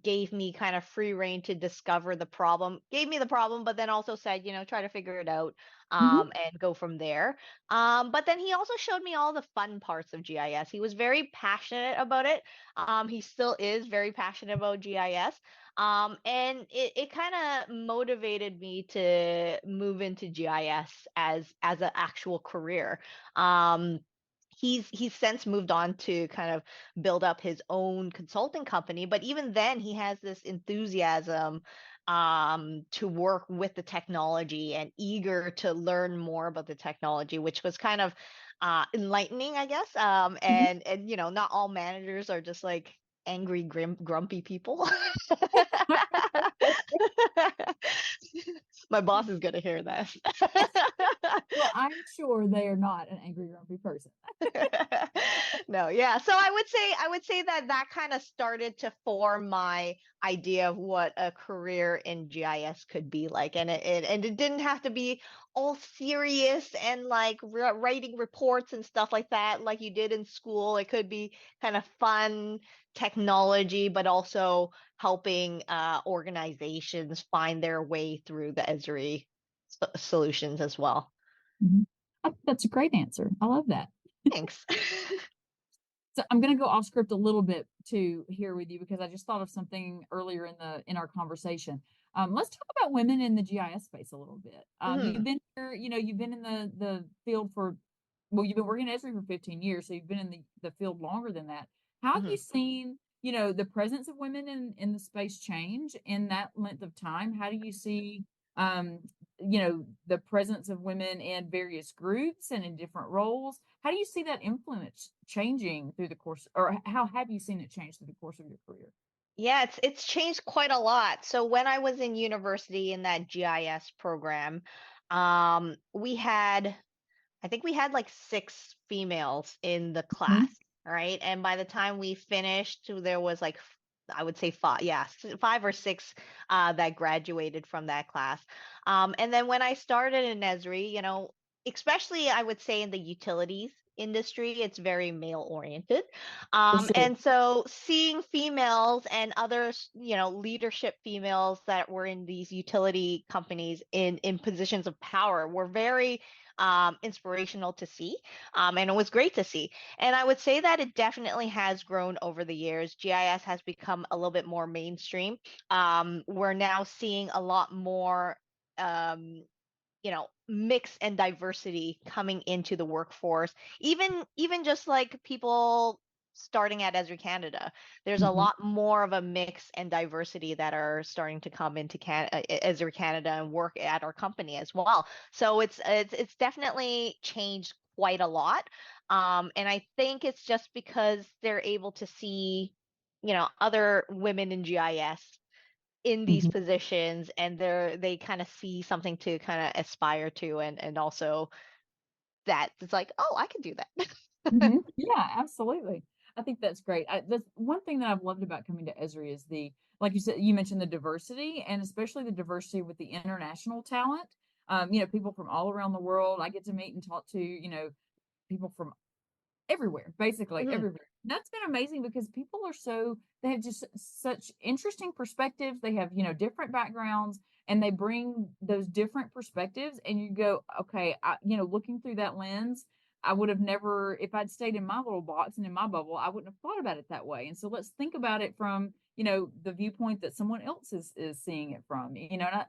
B: Gave me kind of free reign to discover the problem, gave me the problem, but then also said, try to figure it out,
A: mhm,
B: and go from there. But then he also showed me all the fun parts of GIS. He was very passionate about it. He still is very passionate about GIS. And it kind of motivated me to move into GIS as an actual career. He's since moved on to kind of build up his own consulting company, but even then he has this enthusiasm to work with the technology and eager to learn more about the technology, which was kind of enlightening, I guess.
A: mhm.
B: And not all managers are just like angry, grumpy people. My boss is gonna hear that.
A: Well, I'm sure they are not an angry, grumpy person.
B: No, yeah. So I would say that that kind of started to form my idea of what a career in GIS could be like, and it didn't have to be all serious and like writing reports and stuff like that, like you did in school. It could be kind of fun technology, but also helping organizations find their way through the Esri solutions as well.
A: Mhm. I think that's a great answer. I love that.
B: Thanks.
A: So I'm going to go off script a little bit to here with you because I just thought of something earlier in our conversation. Let's talk about women in the GIS space a little bit. You've
B: Hmm.
A: been here, you've been in the field for, well, you've been working at Esri for 15 years, so you've been in the field longer than that. How have you
B: Hmm.
A: seen, the presence of women in the space change in that length of time? How do you see, um, the presence of women in various groups and in different roles? How do you see that influence changing through the course, or how have you seen it change through the course of your career?
B: Yeah, it's changed quite a lot. So when I was in university in that GIS program, we had I think we had like six females in the class,
A: Mhm.
B: right? And by the time we finished, there was like I would say five, yeah, five or six that graduated from that class. And then when I started in Esri, especially I would say in the utilities industry, it's very male oriented.
A: For sure.
B: And so seeing females and others, leadership females that were in these utility companies in positions of power were very inspirational to see. And it was great to see. And I would say that it definitely has grown over the years. GIS has become a little bit more mainstream. We're now seeing a lot more um, mix and diversity coming into the workforce. Even just like people starting at Esri Canada, there's a
A: Mhm,
B: lot more of a mix and diversity that are starting to come into Esri Canada and work at our company as well. So it's definitely changed quite a lot. And I think it's just because they're able to see, other women in GIS in these
A: mhm,
B: positions, and they kind of see something to kind of aspire to, and also that it's like, oh, I can do that.
A: mhm. Yeah, absolutely. I think that's great. That's one thing that I've loved about coming to Esri is like you said, you mentioned the diversity and especially the diversity with the international talent. People from all around the world. I get to meet and talk to, people from everywhere, basically
B: Mhm.
A: everywhere. That's been amazing because people are they have just such interesting perspectives. They have, different backgrounds and they bring those different perspectives and you go, okay, looking through that lens, I would have never, if I'd stayed in my little box and in my bubble, I wouldn't have thought about it that way. And so let's think about it from, the viewpoint that someone else is seeing it from,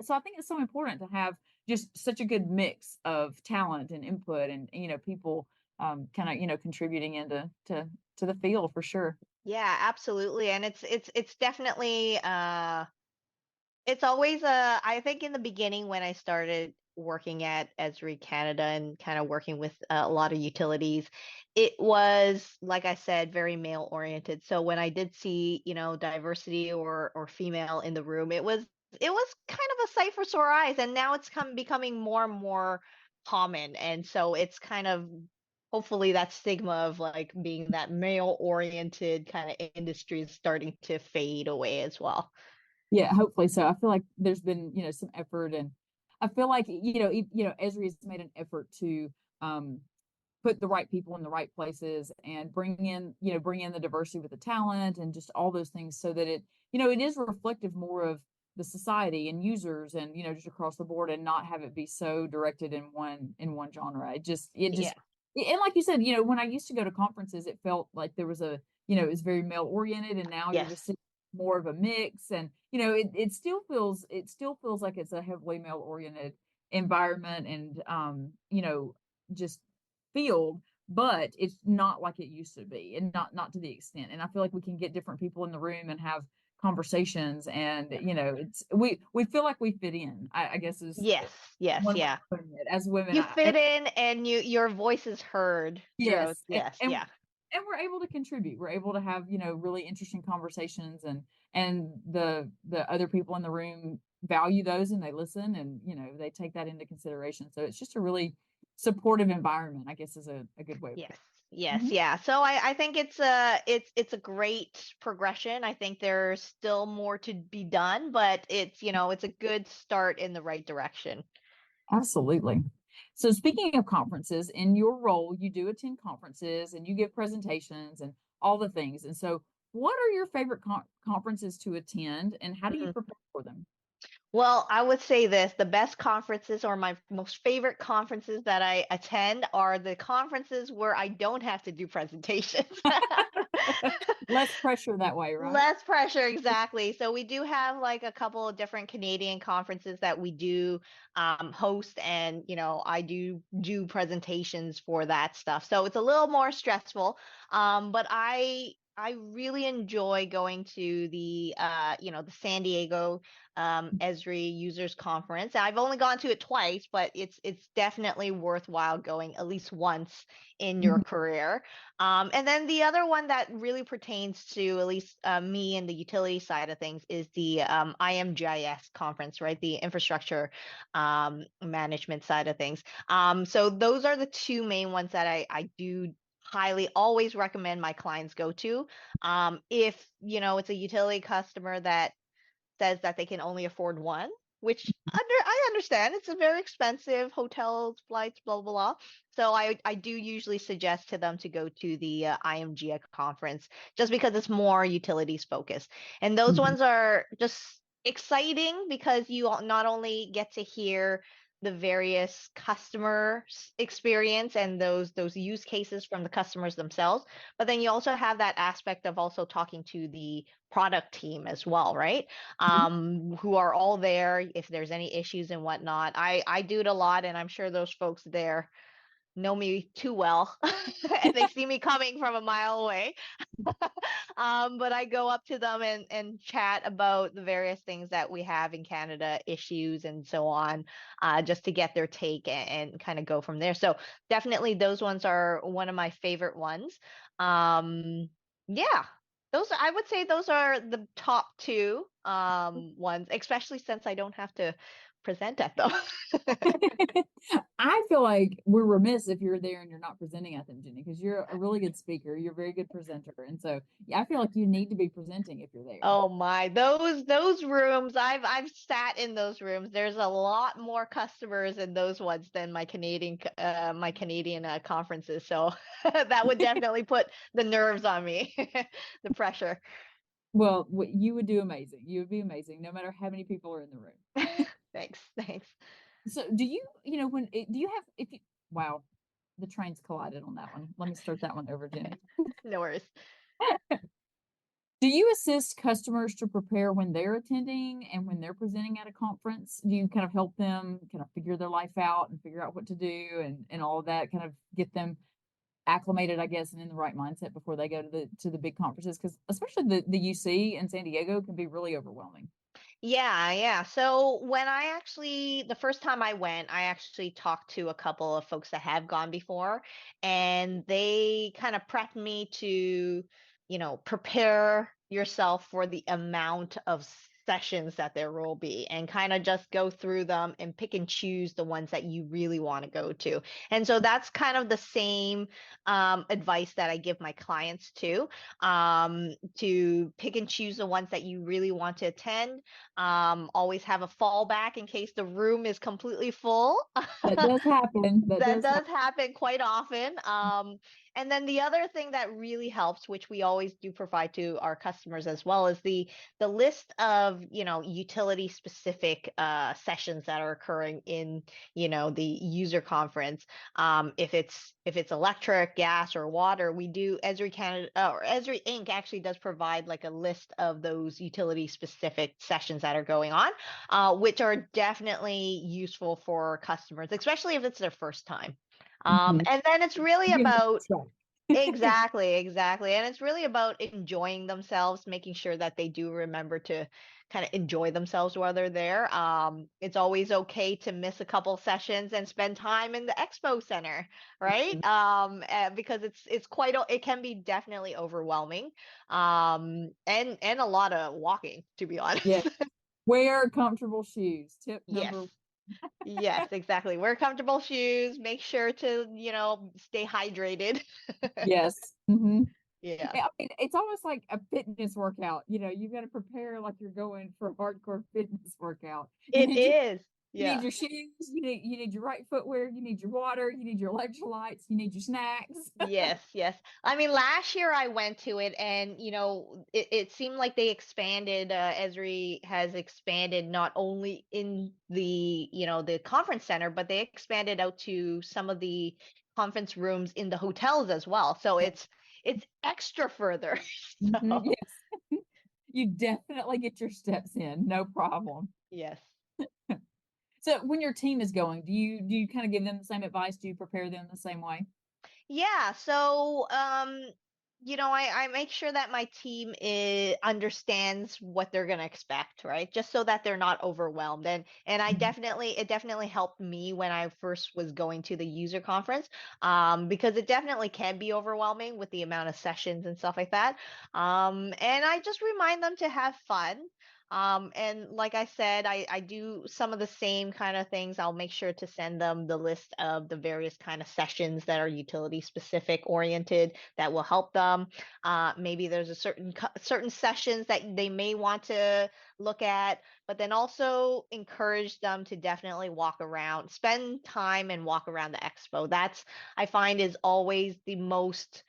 A: so I think it's so important to have just such a good mix of talent and input and, people kind of, contributing into to the field for sure.
B: Yeah, absolutely. And it's definitely it's always I think in the beginning when I started working at Esri Canada and kind of working with a lot of utilities, it was, like I said, very male oriented. So when I did see, diversity or female in the room, it was kind of a sight for sore eyes. And now it's becoming more and more common. And so it's kind of hopefully that stigma of like being that male oriented kind of industry is starting to fade away as well.
A: Yeah, hopefully so. I feel like there's been, some effort and I feel like, Esri has made an effort to put the right people in the right places and bring in the diversity with the talent and just all those things so that it is reflective more of the society and users and, just across the board and not have it be so directed in one genre.
B: Yeah.
A: And like you said, when I used to go to conferences, it felt like there was it was very male oriented and now you're just
B: Yes.
A: seeing more of a mix and it still feels like it's a heavily male oriented environment and just field, but it's not like it used to be and not to the extent. And I feel like we can get different people in the room and have conversations and it's we feel like we fit in, I guess is
B: Yes, yes,
A: one way
B: yeah.
A: of putting it. As women,
B: You fit in and your voice is heard throughout.
A: yes,
B: Yes, yeah.
A: and we're able to contribute. We're able to have, really interesting conversations and the other people in the room value those and they listen and, they take that into consideration. So it's just a really supportive environment, I guess is a good way of
B: Yes.
A: putting it.
B: Yes, yeah. So I think it's a great progression. I think there's still more to be done, but it's a good start in the right direction.
A: Absolutely. So speaking of conferences, in your role, you do attend conferences and you give presentations and all the things. And so what are your favorite conferences to attend and how do you
B: Mhm.
A: prepare for them?
B: Well, I would say this, the best conferences or my most favorite conferences that I attend are the conferences where I don't have to do presentations.
A: Less pressure that way, right?
B: Less pressure, exactly. So we do have like a couple of different Canadian conferences that we do host, and I do presentations for that stuff. So it's a little more stressful, but I really enjoy going to the San Diego Esri Users Conference. I've only gone to it twice, but it's definitely worthwhile going at least once in your
A: Mhm.
B: career. And then the other one that really pertains to at least me and the utility side of things is the IMGIS conference, right? The infrastructure management side of things. So those are the two main ones that I do highly always recommend my clients go to. If it's a utility customer that says that they can only afford one, which I understand it's a very expensive hotels, flights, blah blah blah. So I do usually suggest to them to go to the IMGA conference just because it's more utilities focused, and those
A: Mhm.
B: ones are just exciting because you not only get to hear the various customer experience and those use cases from the customers themselves, but then you also have that aspect of also talking to the product team as well, right? Who are all there if there's any issues and whatnot. I do it a lot, and I'm sure those folks there know me too well, and they see me coming from a mile away. But I go up to them and chat about the various things that we have in Canada, issues and so on, just to get their take and kind of go from there. So definitely those ones are one of my favorite ones. Yeah, I would say those are the top two ones, especially since I don't have to present at them.
A: I feel like we're remiss if you're there and you're not presenting at them, Jenny, because you're a really good speaker. You're a very good presenter. And so yeah, I feel like you need to be presenting if you're there.
B: Oh my, those rooms, I've sat in those rooms. There's a lot more customers in those ones than my Canadian conferences. So that would definitely put the nerves on me, the pressure.
A: Well, you would do amazing. You would be amazing no matter how many people are in the room.
B: Thanks, thanks.
A: So do you, do you have, if you, wow, the trains collided on that one. Let me start that one over, Jenny.
B: No worries.
A: Do you assist customers to prepare when they're attending and when they're presenting at a conference? Do you kind of help them kind of figure their life out and figure out what to do and all of that, kind of get them acclimated, I guess, and in the right mindset before they go to the big conferences? Because especially the UC in San Diego can be really overwhelming.
B: Yeah, yeah. So the first time I went, I actually talked to a couple of folks that have gone before, and they kind of prepped me to, prepare yourself for the amount of sessions that there will be and kind of just go through them and pick and choose the ones that you really want to go to. And so that's kind of the same advice that I give my clients too, to pick and choose the ones that you really want to attend. Always have a fallback in case the room is completely full.
A: That does happen. That
B: That
A: does happen.
B: does happen quite often. And then the other thing that really helps, which we always do provide to our customers as well, is the list of utility specific sessions that are occurring in the user conference. If it's electric, gas, or water, we do Esri Canada or Esri Inc. actually does provide like a list of those utility specific sessions that are going on, which are definitely useful for customers, especially if it's their first time.
A: Mhm.
B: And then it's really
A: Give them
B: about
A: a try.
B: exactly, exactly. And it's really about enjoying themselves, making sure that they do remember to kind of enjoy themselves while they're there. It's always okay to miss a couple sessions and spend time in the expo center, right? Because it can be definitely overwhelming. And a lot of walking, to be
A: Yeah.
B: honest.
A: Wear comfortable shoes. Tip
B: Yes.
A: number.
B: Yes, exactly. Wear comfortable shoes. Make sure to, stay hydrated.
A: Yes. Hmm.
B: Yeah,
A: I mean, it's almost like a fitness workout. You've got to prepare like you're going for a hardcore fitness workout. You
B: it
A: need your
B: is.
A: you need
B: Yeah.
A: your shoes, you need your right footwear, you need your water, you need your electrolytes, you need your snacks.
B: Yes, yes. I mean, last year I went to it and, it seemed like they expanded, Esri has expanded not only in the conference center, but they expanded out to some of the conference rooms in the hotels as well. So it's extra further.
A: Mhm,
B: So,
A: yes. You definitely get your steps in, no problem.
B: yes.
A: So when your team is going, do you kind of give them the same advice? Do you prepare them the same way?
B: Yeah, so I make sure that my team understands what they're gonna expect, right? Just so that they're not overwhelmed. And
A: Mhm.
B: it definitely helped me when I first was going to the user conference, because it definitely can be overwhelming with the amount of sessions and stuff like that. And I just remind them to have fun. And like I said, I do some of the same kind of things. I'll make sure to send them the list of the various kind of sessions that are utility specific oriented that will help them. Maybe there's a certain sessions that they may want to look at, but then also encourage them to definitely walk around, spend time and walk around the expo. That's I find is always the most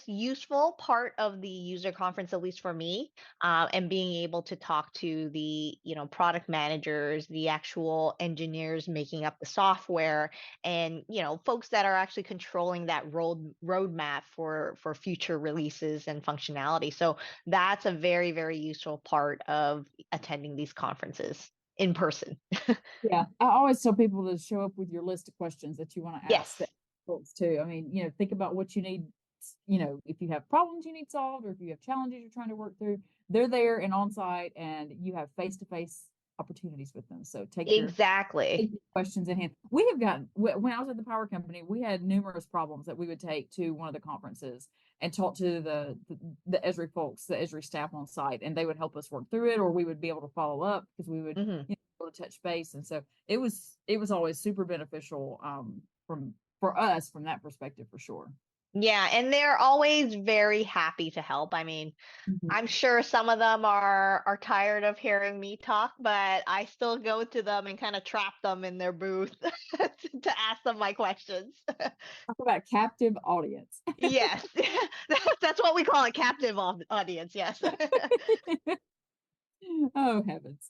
B: useful part of the user conference, at least for me, and being able to talk to the product managers, the actual engineers making up the software, and folks that are actually controlling that roadmap for future releases and functionality. So that's a very, very useful part of attending these conferences in person.
A: Yeah, I always tell people to show up with your list of questions that you want to
B: Yes,
A: ask the folks too. I mean, think about what you need. If you have problems you need solved, or if you have challenges you're trying to work through, they're there and on site, and you have face-to-face opportunities with them. So
B: exactly.
A: take your questions in hand. We have gotten when I was at the power company, we had numerous problems that we would take to one of the conferences and talk to the Esri folks, the Esri staff on site, and they would help us work through it, or we would be able to follow up because we would
B: Hmm.
A: able to touch base. And so it was always super beneficial from for us from that perspective for sure.
B: Yeah, and they're always very happy to help. I mean,
A: Mhm.
B: I'm sure some of them are tired of hearing me talk, but I still go to them and kind of trap them in their booth to ask them my questions.
A: Talk about captive audience.
B: Yes, that's what we call a captive audience. Yes.
A: Oh heavens.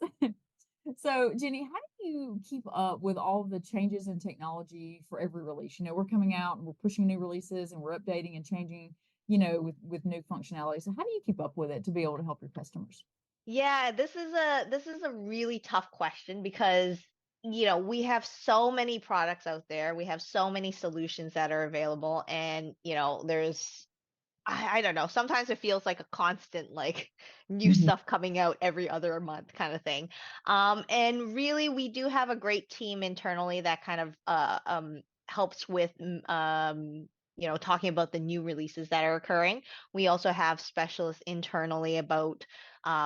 A: So, Jenny, how do you keep up with all the changes in technology for every release? We're coming out and we're pushing new releases and we're updating and changing, with new functionality. So, how do you keep up with it to be able to help your customers?
B: Yeah, this is a really tough question because we have so many products out there. We have so many solutions that are available, and there's I don't know. Sometimes it feels like a constant, like new
A: Mhm.
B: stuff coming out every other month kind of thing. And really, we do have a great team internally that kind of helps with talking about the new releases that are occurring. We also have specialists internally about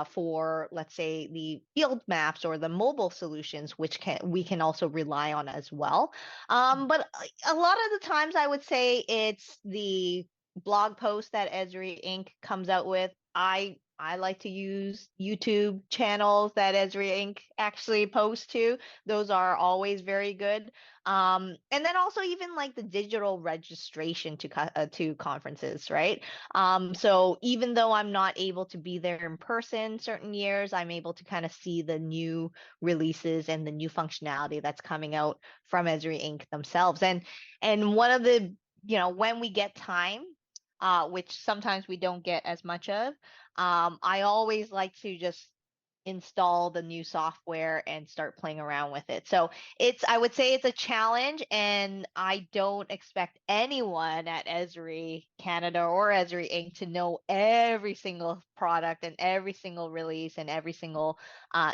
B: for, let's say, the field maps or the mobile solutions, which we can also rely on as well. But a lot of the times, I would say it's the blog post that Esri Inc. comes out with. I like to use YouTube channels that Esri Inc. actually posts to. Those are always very good. And then also even like the digital registration to conferences, right? So even though I'm not able to be there in person certain years, I'm able to kind of see the new releases and the new functionality that's coming out from Esri Inc. themselves. And one of the when we get time, which sometimes we don't get as much of. I always like to just install the new software and start playing around with it. So I would say it's a challenge, and I don't expect anyone at Esri Canada or Esri Inc. to know every single product and every single release and every single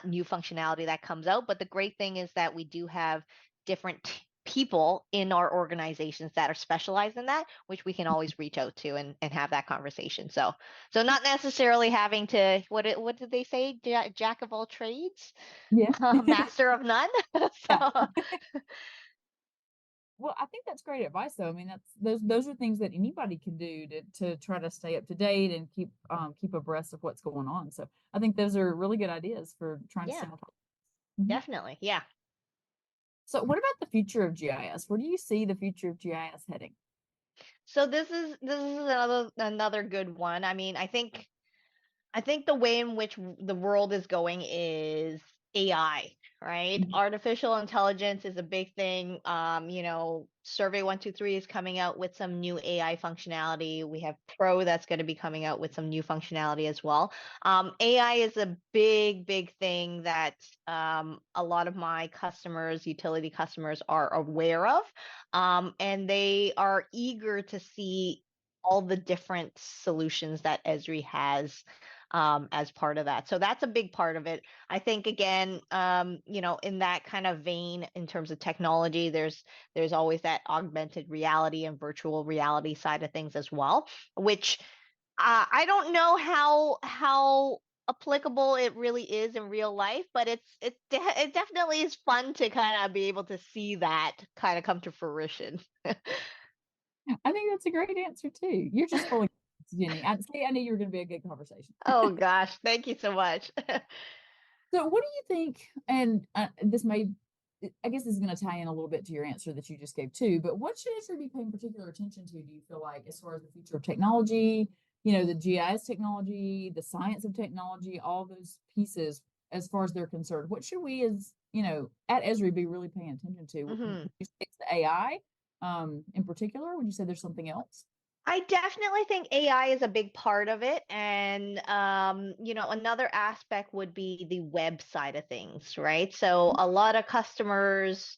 B: new functionality that comes out. But the great thing is that we do have different people in our organizations that are specialized in that, which we can always reach out to and have that conversation. So not necessarily having to what did they say? Jack of all trades,
A: Yeah.
B: master of none.
A: Yeah.
B: So
A: Well, I think that's great advice, though. I mean, those are things that anybody can do to try to stay up to date and keep abreast of what's going on. So I think those are really good ideas for trying to stay
B: yeah,
A: on top. Mhm.
B: definitely. Yeah.
A: So, what about the future of GIS? Where do you see the future of GIS heading?
B: So this is another good one. I mean, I think the way in which the world is going is AI, right?
A: Mhm.
B: Artificial intelligence is a big thing. Survey 123 is coming out with some new AI functionality. We have Pro that's going to be coming out with some new functionality as well. AI is a big, big thing that a lot of my customers, utility customers, are aware of. And they are eager to see all the different solutions that Esri has as part of that. So that's a big part of it. I think again, in that kind of vein, in terms of technology, there's always that augmented reality and virtual reality side of things as well, which I don't know how applicable it really is in real life, but it definitely is fun to kind of be able to see that kind of come to fruition.
A: I think that's a great answer too. You're just full of Jenny. I knew you were going to be a good conversation.
B: Oh gosh, thank you so much.
A: So, what do you think? And I guess this is going to tie in a little bit to your answer that you just gave too. But what should Israel be paying particular attention to? Do you feel like, as far as the future of technology, the GIS technology, the science of technology, all those pieces, as far as they're concerned, what should we, as at Esri, be really paying attention to? Would
B: Mhm.
A: you say it's the AI, in particular? Would you say there's something else?
B: I definitely think AI is a big part of it. And, another aspect would be the web side of things, right? So a lot of customers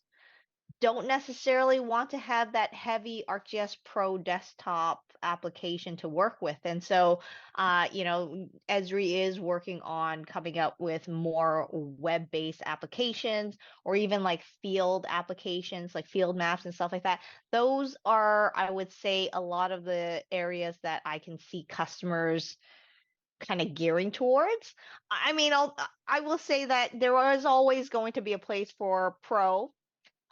B: don't necessarily want to have that heavy ArcGIS Pro desktop application to work with. And so, Esri is working on coming up with more web-based applications or even like field applications, like field maps and stuff like that. Those are, I would say, a lot of the areas that I can see customers kind of gearing towards. I mean, I will say that there is always going to be a place for pro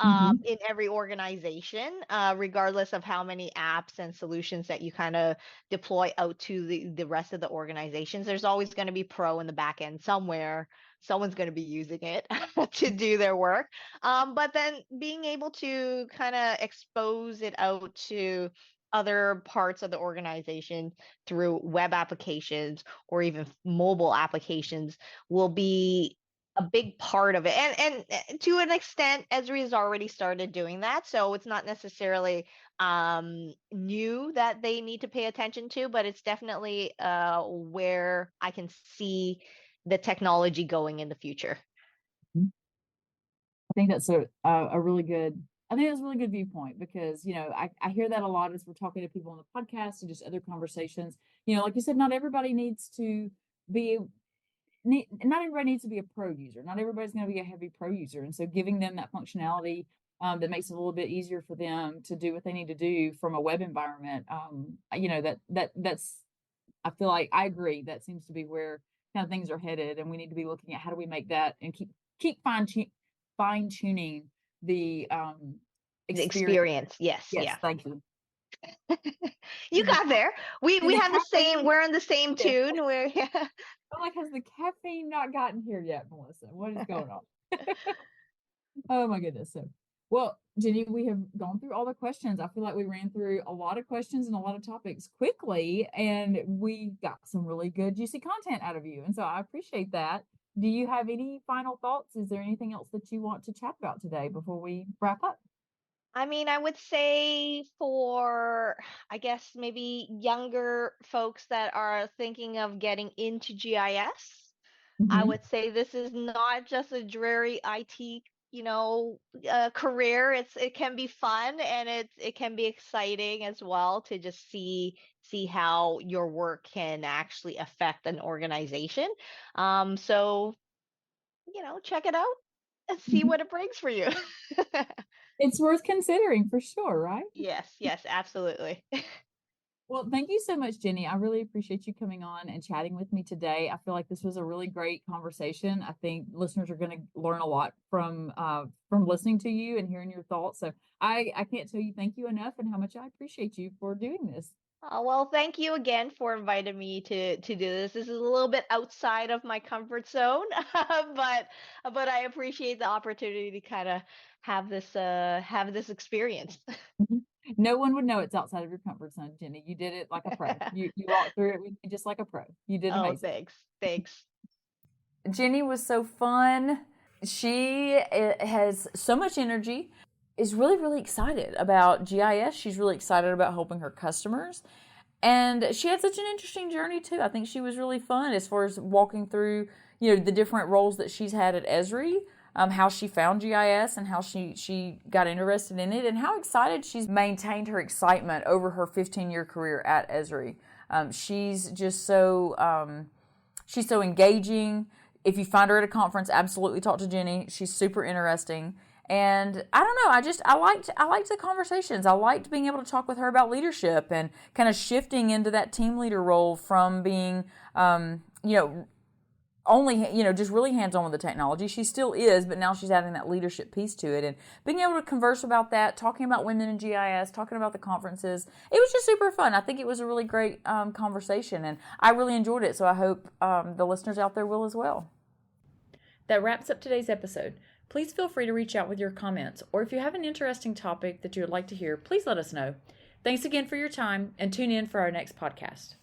A: Mm-hmm.
B: in every organization, regardless of how many apps and solutions that you kind of deploy out to the rest of the organizations. There's always going to be pro in the back end somewhere. Someone's going to be using it to do their work. But then being able to kind of expose it out to other parts of the organization through web applications or even mobile applications will be a big part of it. And to an extent, Esri has already started doing that. So it's not necessarily new that they need to pay attention to, but it's definitely where I can see the technology going in the future.
A: I think that's a really good. I think that's a really good viewpoint because I hear that a lot as we're talking to people on the podcast and just other conversations. Like you said, not everybody needs to be not everybody needs to be a pro user. Not everybody's going to be a heavy pro user, and so giving them that functionality that makes it a little bit easier for them to do what they need to do from a web environment. That's I feel like I agree. That seems to be where kind of things are headed, and we need to be looking at how do we make that and keep fine tuning the
B: The
A: experience.
B: experience, yes,
A: Yes,
B: yeah.
A: thank you.
B: You
A: Did the
B: got there.
A: did
B: We
A: the
B: have the same.
A: caffeine?
B: We're on the same
A: Yes.
B: tune. We're yeah.
A: I'm like, has the caffeine not gotten here yet, Melissa? What is going on? Oh my goodness. So, well, Jenny, we have gone through all the questions. I feel like we ran through a lot of questions and a lot of topics quickly, and we got some really good, juicy content out of you. And so I appreciate that. Do you have any final thoughts? Is there anything else that you want to chat about today before we wrap up?
B: I mean, I would say for, I guess, maybe younger folks that are thinking of getting into GIS, I
A: Mm-hmm.
B: would say this is not just a dreary IT, career. It can be fun and it can be exciting as well to just see how your work can actually affect an organization. So check it out and see
A: Mm-hmm.
B: what it brings for you.
A: It's worth considering for sure, right?
B: Yes, yes, absolutely.
A: Well, thank you so much, Jenny. I really appreciate you coming on and chatting with me today. I feel like this was a really great conversation. I think listeners are going to learn a lot from listening to you and hearing your thoughts. So I can't tell you thank you enough and how much I appreciate you for doing this.
B: Well, thank you again for inviting me to do this. This is a little bit outside of my comfort zone, but I appreciate the opportunity to kind of have this experience.
A: Mhm. No one would know it's outside of your comfort zone, Jenny. You did it like a pro. You walked through it with me just like a pro. You did
B: Oh,
A: amazing.
B: thanks. Thanks.
A: Jenny was so fun. She has so much energy, is really, really excited about GIS. She's really excited about helping her customers. And she had such an interesting journey too. I think she was really fun as far as walking through, the different roles that she's had at Esri, how she found GIS and how she got interested in it, and how excited she's maintained her excitement over her 15-year career at Esri. She's just she's so engaging. If you find her at a conference, absolutely talk to Jenny. She's super interesting. And I don't know, I liked the conversations. I liked being able to talk with her about leadership and kind of shifting into that team leader role from being only just really hands-on with the technology. She still is, but now she's adding that leadership piece to it and being able to converse about that, talking about women in GIS, talking about the conferences. It was just super fun. I think it was a really great conversation, and I really enjoyed it. So I hope the listeners out there will as well. That wraps up today's episode. Please feel free to reach out with your comments, or if you have an interesting topic that you would like to hear, please let us know. Thanks again for your time, and tune in for our next podcast.